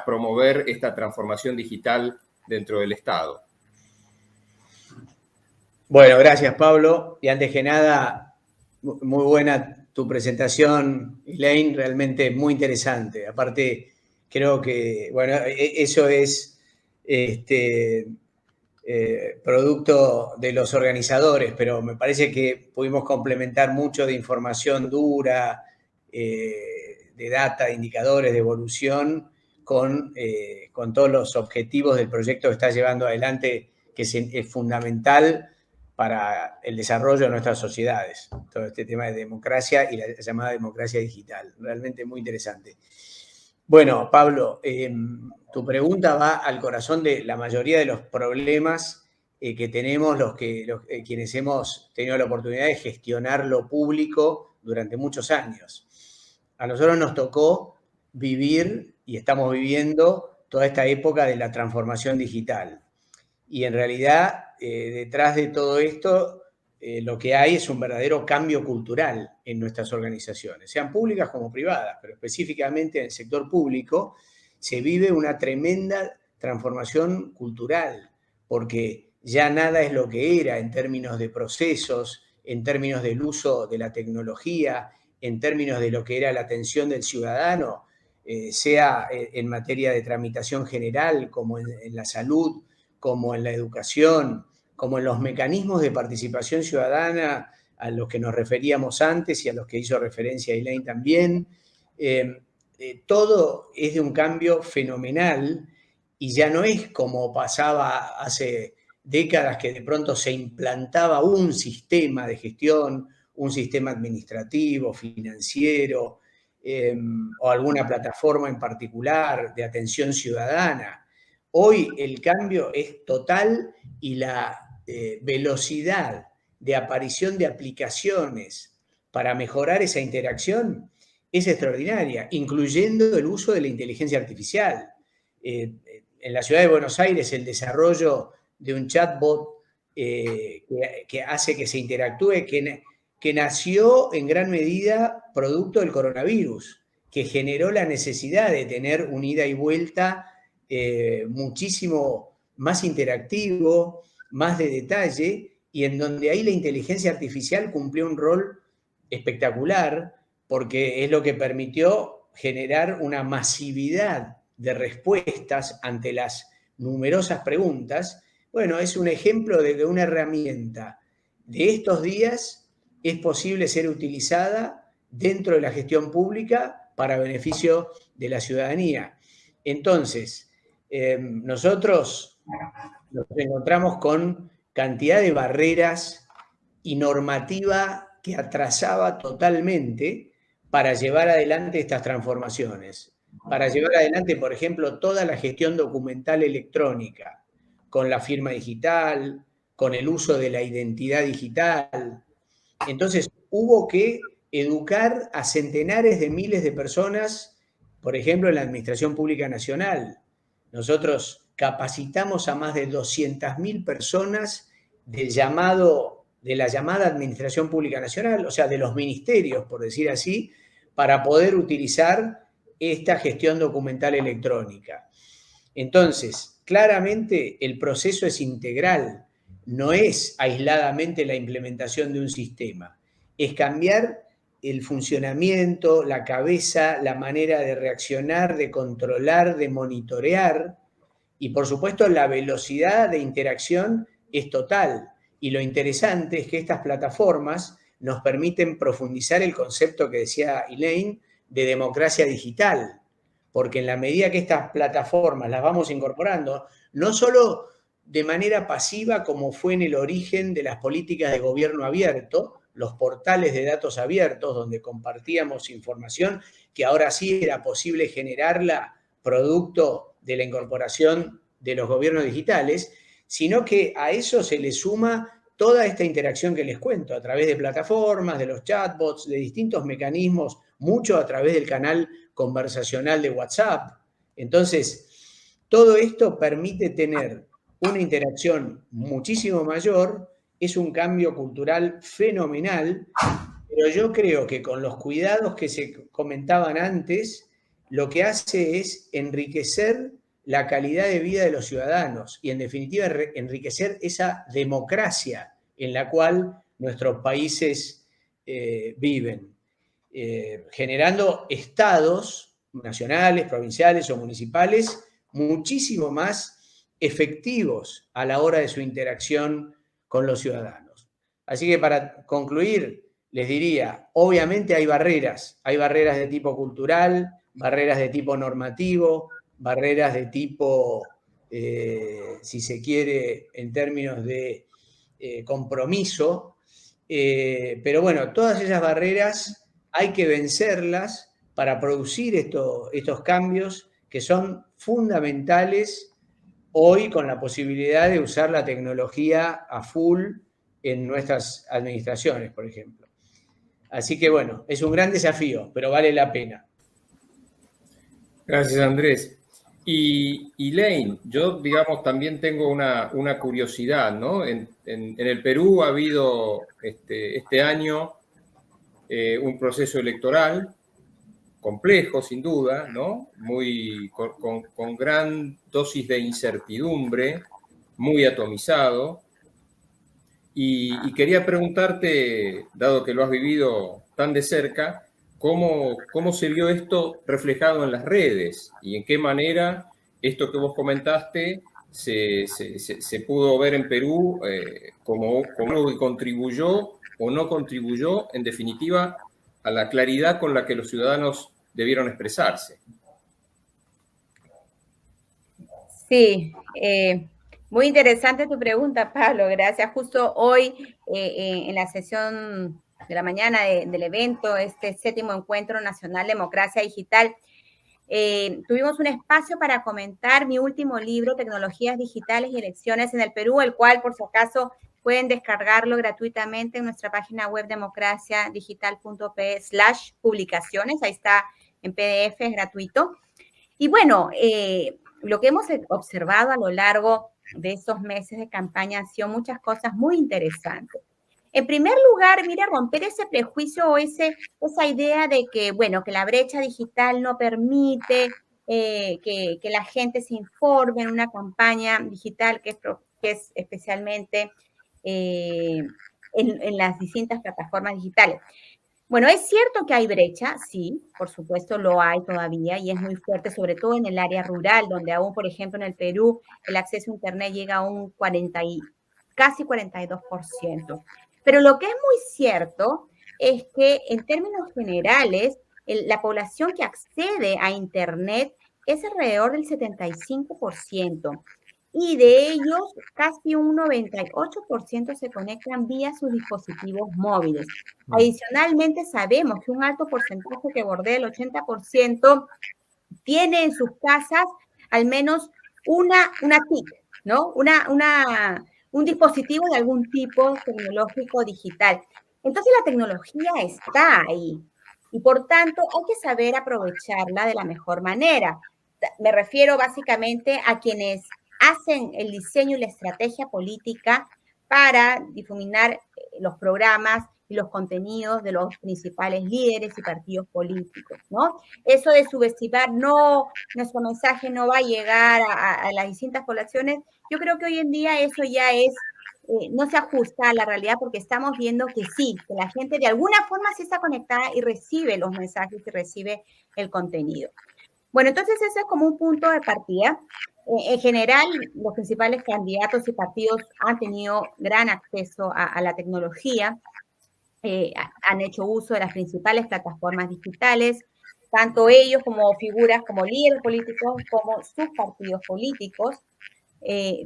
A: promover esta transformación digital dentro del Estado?
B: Bueno, gracias, Pablo. Y antes que nada, muy buena tu presentación, Elaine, realmente muy interesante. Aparte, creo que, bueno, eso es producto de los organizadores, pero me parece que pudimos complementar mucho de información dura, de data, de indicadores, de evolución, con todos los objetivos del proyecto que está llevando adelante, que es fundamental para el desarrollo de nuestras sociedades. Todo este tema de democracia y la llamada democracia digital. Realmente muy interesante. Bueno, Pablo, tu pregunta va al corazón de la mayoría de los problemas que tenemos quienes hemos tenido la oportunidad de gestionar lo público durante muchos años. A nosotros nos tocó vivir y estamos viviendo toda esta época de la transformación digital. Y en realidad, detrás de todo esto, lo que hay es un verdadero cambio cultural en nuestras organizaciones, sean públicas como privadas, pero específicamente en el sector público se vive una tremenda transformación cultural, porque ya nada es lo que era en términos de procesos, en términos del uso de la tecnología, en términos de lo que era la atención del ciudadano, sea en materia de tramitación general, como en la salud, como en la educación, como en los mecanismos de participación ciudadana a los que nos referíamos antes y a los que hizo referencia Elaine también. Todo es de un cambio fenomenal y ya no es como pasaba hace décadas, que de pronto se implantaba un sistema de gestión, un sistema administrativo, financiero, o alguna plataforma en particular de atención ciudadana. Hoy el cambio es total y la velocidad de aparición de aplicaciones para mejorar esa interacción es extraordinaria, incluyendo el uso de la inteligencia artificial. En la ciudad de Buenos Aires, el desarrollo de un chatbot que hace que se interactúe, que nació en gran medida producto del coronavirus, que generó la necesidad de tener un ida y vuelta muchísimo más interactivo, más de detalle, y en donde ahí la inteligencia artificial cumplió un rol espectacular, porque es lo que permitió generar una masividad de respuestas ante las numerosas preguntas. Bueno, es un ejemplo de que una herramienta de estos días es posible ser utilizada dentro de la gestión pública para beneficio de la ciudadanía. Entonces, nosotros nos encontramos con cantidad de barreras y normativa que atrasaba totalmente, para llevar adelante estas transformaciones. Para llevar adelante, por ejemplo, toda la gestión documental electrónica, con la firma digital, con el uso de la identidad digital. Entonces, hubo que educar a centenares de miles de personas, por ejemplo, en la Administración Pública Nacional. Nosotros capacitamos a más de 200.000 personas de la llamada Administración Pública Nacional, o sea, de los ministerios, por decir así, para poder utilizar esta gestión documental electrónica. Entonces, claramente el proceso es integral, no es aisladamente la implementación de un sistema, es cambiar el funcionamiento, la cabeza, la manera de reaccionar, de controlar, de monitorear, y por supuesto la velocidad de interacción es total. Y lo interesante es que estas plataformas nos permiten profundizar el concepto que decía Elaine de democracia digital, porque en la medida que estas plataformas las vamos incorporando, no solo de manera pasiva como fue en el origen de las políticas de gobierno abierto, los portales de datos abiertos donde compartíamos información que ahora sí era posible generarla producto de la incorporación de los gobiernos digitales, sino que a eso se le suma toda esta interacción que les cuento a través de plataformas, de los chatbots, de distintos mecanismos, mucho a través del canal conversacional de WhatsApp. Entonces, todo esto permite tener una interacción muchísimo mayor, es un cambio cultural fenomenal, pero yo creo que con los cuidados que se comentaban antes, lo que hace es enriquecer la calidad de vida de los ciudadanos y, en definitiva, enriquecer esa democracia en la cual nuestros países viven, generando estados nacionales, provinciales o municipales muchísimo más efectivos a la hora de su interacción con los ciudadanos. Así que para concluir, les diría, obviamente hay barreras de tipo cultural, barreras de tipo normativo, barreras de tipo, si se quiere, en términos de compromiso, pero bueno, todas esas barreras hay que vencerlas para producir estos cambios que son fundamentales hoy con la posibilidad de usar la tecnología a full en nuestras administraciones, por ejemplo. Así que bueno, es un gran desafío, pero vale la pena.
A: Gracias, Andrés. Y Elaine, yo, digamos, también tengo una curiosidad, ¿no? En el Perú ha habido este año un proceso electoral complejo, sin duda, ¿no? Con gran dosis de incertidumbre, muy atomizado. Y quería preguntarte, dado que lo has vivido tan de cerca, ¿cómo se vio esto reflejado en las redes? ¿Y en qué manera esto que vos comentaste se pudo ver en Perú como algo que contribuyó o no contribuyó, en definitiva, a la claridad con la que los ciudadanos debieron expresarse?
C: Sí, muy interesante tu pregunta, Pablo. Gracias. Justo hoy, en la sesión de la mañana del evento, este 7º Encuentro Nacional Democracia Digital, tuvimos un espacio para comentar mi último libro, Tecnologías Digitales y Elecciones en el Perú, el cual, por si acaso, pueden descargarlo gratuitamente en nuestra página web democraciadigital.pe/publicaciones. Ahí está en PDF, es gratuito. Y bueno, lo que hemos observado a lo largo de esos meses de campaña han sido muchas cosas muy interesantes. En primer lugar, mira, romper ese prejuicio o esa idea de que, bueno, que la brecha digital no permite que la gente se informe en una campaña digital que es especialmente en las distintas plataformas digitales. Bueno, es cierto que hay brecha, sí, por supuesto lo hay todavía y es muy fuerte, sobre todo en el área rural, donde aún, por ejemplo, en el Perú, el acceso a Internet llega a un casi 42%. Pero lo que es muy cierto es que en términos generales, la población que accede a Internet es alrededor del 75%. y de ellos casi un 98% se conectan vía sus dispositivos móviles. Adicionalmente, sabemos que un alto porcentaje que bordea el 80% tiene en sus casas al menos una TIC, ¿no? Un dispositivo de algún tipo tecnológico digital. Entonces la tecnología está ahí y por tanto hay que saber aprovecharla de la mejor manera. Me refiero básicamente a quienes hacen el diseño y la estrategia política para difuminar los programas y los contenidos de los principales líderes y partidos políticos, ¿no? Eso de subestimar, no, nuestro mensaje no va a llegar a las distintas poblaciones, yo creo que hoy en día eso ya es, no se ajusta a la realidad porque estamos viendo que sí, que la gente de alguna forma sí está conectada y recibe los mensajes y recibe el contenido. Bueno, entonces ese es como un punto de partida. En general, los principales candidatos y partidos han tenido gran acceso a la tecnología, han hecho uso de las principales plataformas digitales, tanto ellos como figuras como líderes políticos, como sus partidos políticos.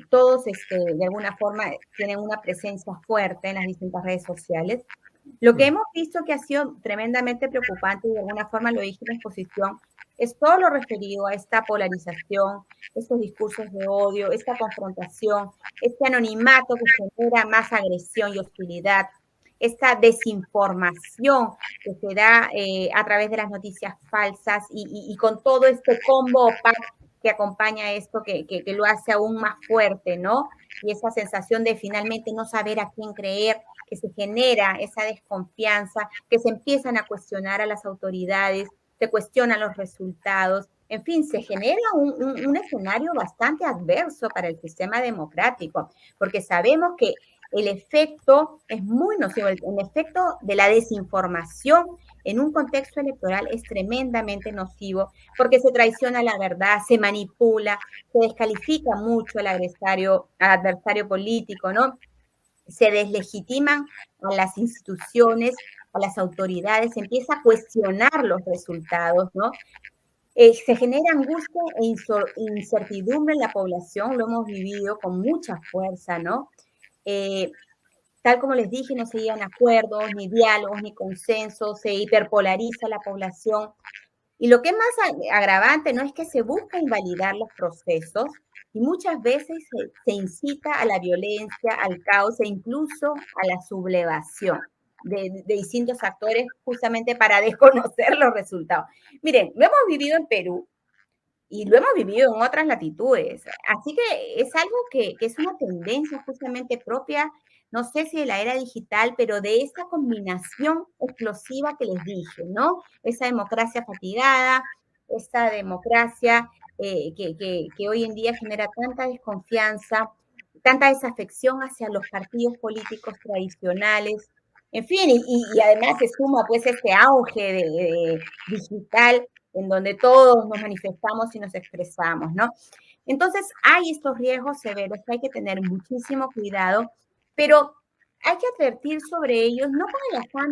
C: Todos de alguna forma tienen una presencia fuerte en las distintas redes sociales. Lo que hemos visto que ha sido tremendamente preocupante, y de alguna forma lo dije en la exposición, es todo lo referido a esta polarización, estos discursos de odio, esta confrontación, este anonimato que genera más agresión y hostilidad, esta desinformación que se da a través de las noticias falsas y con todo este combo que acompaña esto, que lo hace aún más fuerte, ¿no? Y esa sensación de finalmente no saber a quién creer, que se genera esa desconfianza, que se empiezan a cuestionar a las autoridades, se cuestionan los resultados, en fin, se genera un escenario bastante adverso para el sistema democrático, porque sabemos que el efecto es muy nocivo, el efecto de la desinformación en un contexto electoral es tremendamente nocivo porque se traiciona la verdad, se manipula, se descalifica mucho al adversario político, ¿no? Se deslegitiman a las instituciones, a las autoridades, se empieza a cuestionar los resultados, ¿no? Se genera angustia e incertidumbre en la población, lo hemos vivido con mucha fuerza, ¿no? Tal como les dije, no se llegan acuerdos, ni diálogos, ni consensos, se hiperpolariza la población. Y lo que es más agravante no es que se busca invalidar los procesos y muchas veces se incita a la violencia, al caos e incluso a la sublevación de distintos actores justamente para desconocer los resultados. Miren, lo hemos vivido en Perú y lo hemos vivido en otras latitudes. Así que es algo que es una tendencia justamente propia, no sé si de la era digital, pero de esa combinación explosiva que les dije, ¿no? Esa democracia fatigada, esa democracia que hoy en día genera tanta desconfianza, tanta desafección hacia los partidos políticos tradicionales. En fin, y además se suma pues este auge digital en donde todos nos manifestamos y nos expresamos, ¿no? Entonces, hay estos riesgos severos que hay que tener muchísimo cuidado, pero hay que advertir sobre ellos, no con el afán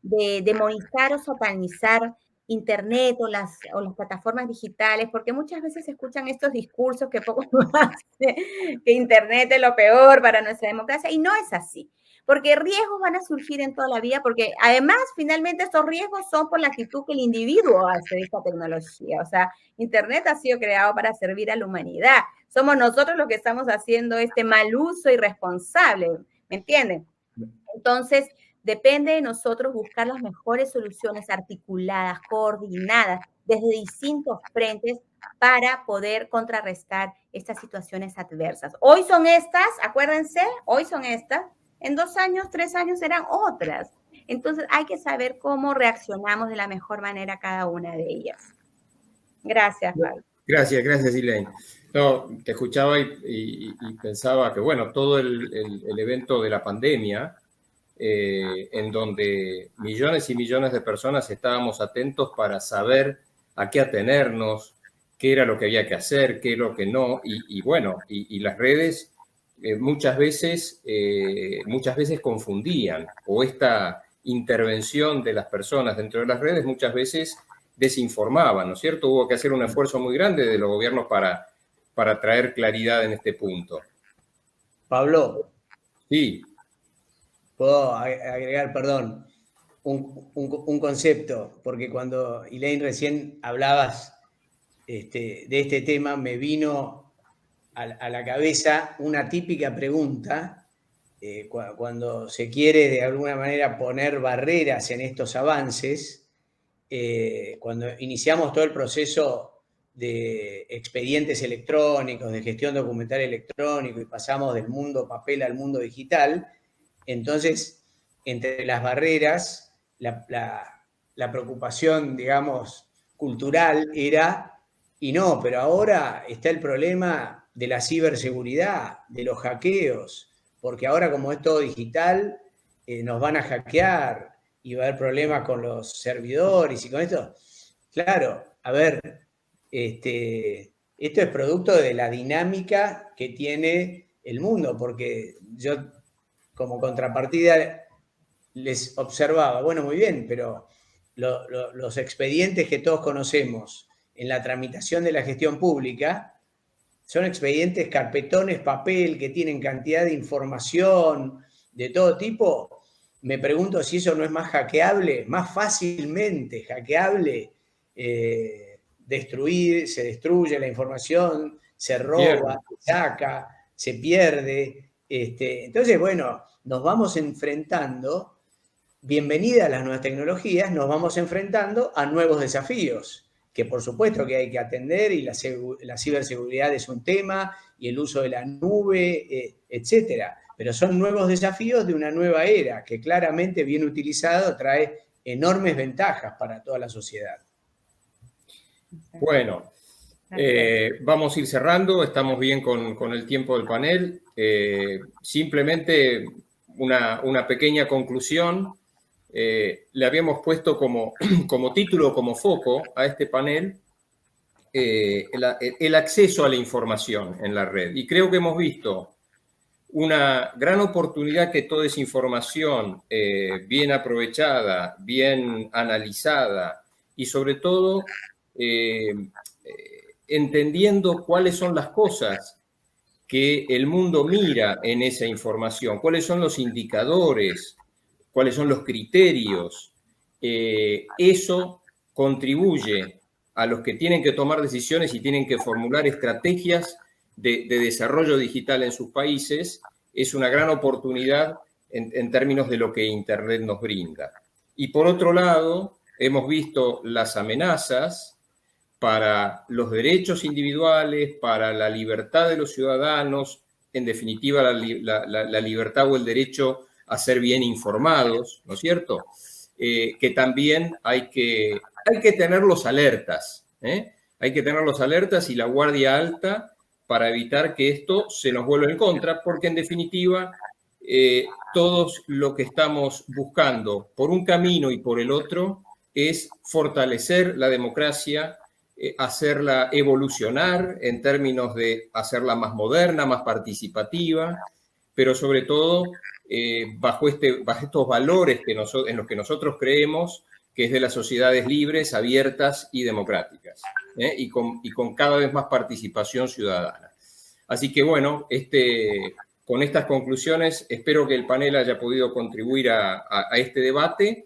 C: de demonizar o satanizar Internet o las plataformas digitales, porque muchas veces se escuchan estos discursos que poco más, que Internet es lo peor para nuestra democracia, y no es así. Porque riesgos van a surgir en toda la vida, porque además, finalmente, estos riesgos son por la actitud que el individuo hace de esta tecnología. O sea, Internet ha sido creado para servir a la humanidad. Somos nosotros los que estamos haciendo este mal uso irresponsable, ¿me entienden? Entonces, depende de nosotros buscar las mejores soluciones articuladas, coordinadas, desde distintos frentes para poder contrarrestar estas situaciones adversas. Hoy son estas, acuérdense, hoy son estas. En 2 años, 3 años serán otras. Entonces hay que saber cómo reaccionamos de la mejor manera a cada una de ellas. Gracias, Pablo.
A: Gracias, Elaine. No, te escuchaba y pensaba que, bueno, todo el evento de la pandemia, en donde millones y millones de personas estábamos atentos para saber a qué atenernos, qué era lo que había que hacer, qué era lo que no, y bueno, y las redes muchas veces confundían, o esta intervención de las personas dentro de las redes muchas veces desinformaban, ¿no es cierto? Hubo que hacer un esfuerzo muy grande de los gobiernos para para traer claridad en este punto.
B: Pablo.
A: Sí.
B: Puedo agregar, perdón, un concepto, porque cuando, Elaine, recién hablabas de este tema, me vino a la cabeza una típica pregunta cuando se quiere de alguna manera poner barreras en estos avances. Cuando iniciamos todo el proceso de expedientes electrónicos, de gestión documental electrónico, y pasamos del mundo papel al mundo digital, entonces, entre las barreras, la preocupación, digamos, cultural era, y no, pero ahora está el problema de la ciberseguridad, de los hackeos, porque ahora como es todo digital, nos van a hackear y va a haber problemas con los servidores y con esto. Claro, a ver, esto es producto de la dinámica que tiene el mundo, porque yo como contrapartida les observaba, bueno, muy bien, pero los expedientes que todos conocemos en la tramitación de la gestión pública son expedientes, carpetones, papel, que tienen cantidad de información de todo tipo. Me pregunto si eso no es más hackeable, más fácilmente hackeable. Se destruye la información, se roba, se saca, se pierde. Entonces, bueno, nos vamos enfrentando, bienvenida a las nuevas tecnologías, nos vamos enfrentando a nuevos desafíos, que por supuesto que hay que atender, y la ciberseguridad es un tema, y el uso de la nube, etcétera. Pero son nuevos desafíos de una nueva era, que claramente, bien utilizado, trae enormes ventajas para toda la sociedad.
A: Bueno, vamos a ir cerrando, estamos bien con el tiempo del panel. Simplemente una pequeña conclusión. Le habíamos puesto como título, como foco a este panel, el acceso a la información en la red. Y creo que hemos visto una gran oportunidad que toda esa información bien aprovechada, bien analizada y sobre todo entendiendo cuáles son las cosas que el mundo mira en esa información, cuáles son los indicadores, cuáles son los criterios. Eso contribuye a los que tienen que tomar decisiones y tienen que formular estrategias de desarrollo digital en sus países. Es una gran oportunidad en términos de lo que Internet nos brinda. Y por otro lado, hemos visto las amenazas para los derechos individuales, para la libertad de los ciudadanos, en definitiva la libertad o el derecho a ser bien informados, ¿no es cierto? Que también hay que tenerlos alertas, hay que tenerlos alertas y la guardia alta para evitar que esto se nos vuelva en contra, porque en definitiva todos lo que estamos buscando por un camino y por el otro es fortalecer la democracia, hacerla evolucionar en términos de hacerla más moderna, más participativa, pero sobre todo bajo estos valores en los que nosotros creemos, que es de las sociedades libres, abiertas y democráticas, y con cada vez más participación ciudadana. Así que bueno, con estas conclusiones espero que el panel haya podido contribuir a este debate.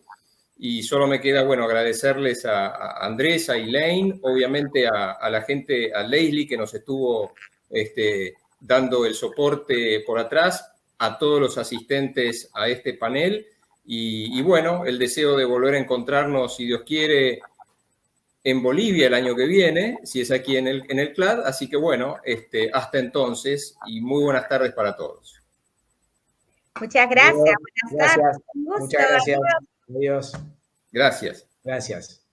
A: Y solo me queda, bueno, agradecerles a Andrés, a Elaine, obviamente a la gente, a Leslie, que nos estuvo dando el soporte por atrás, a todos los asistentes a este panel. Y bueno, el deseo de volver a encontrarnos, si Dios quiere, en Bolivia el año que viene, si es aquí en el CLAD. Así que bueno, hasta entonces, y muy buenas tardes para todos.
C: Muchas gracias. Buenas tardes.
B: Muchas gracias. Adiós.
A: Gracias.
B: Gracias.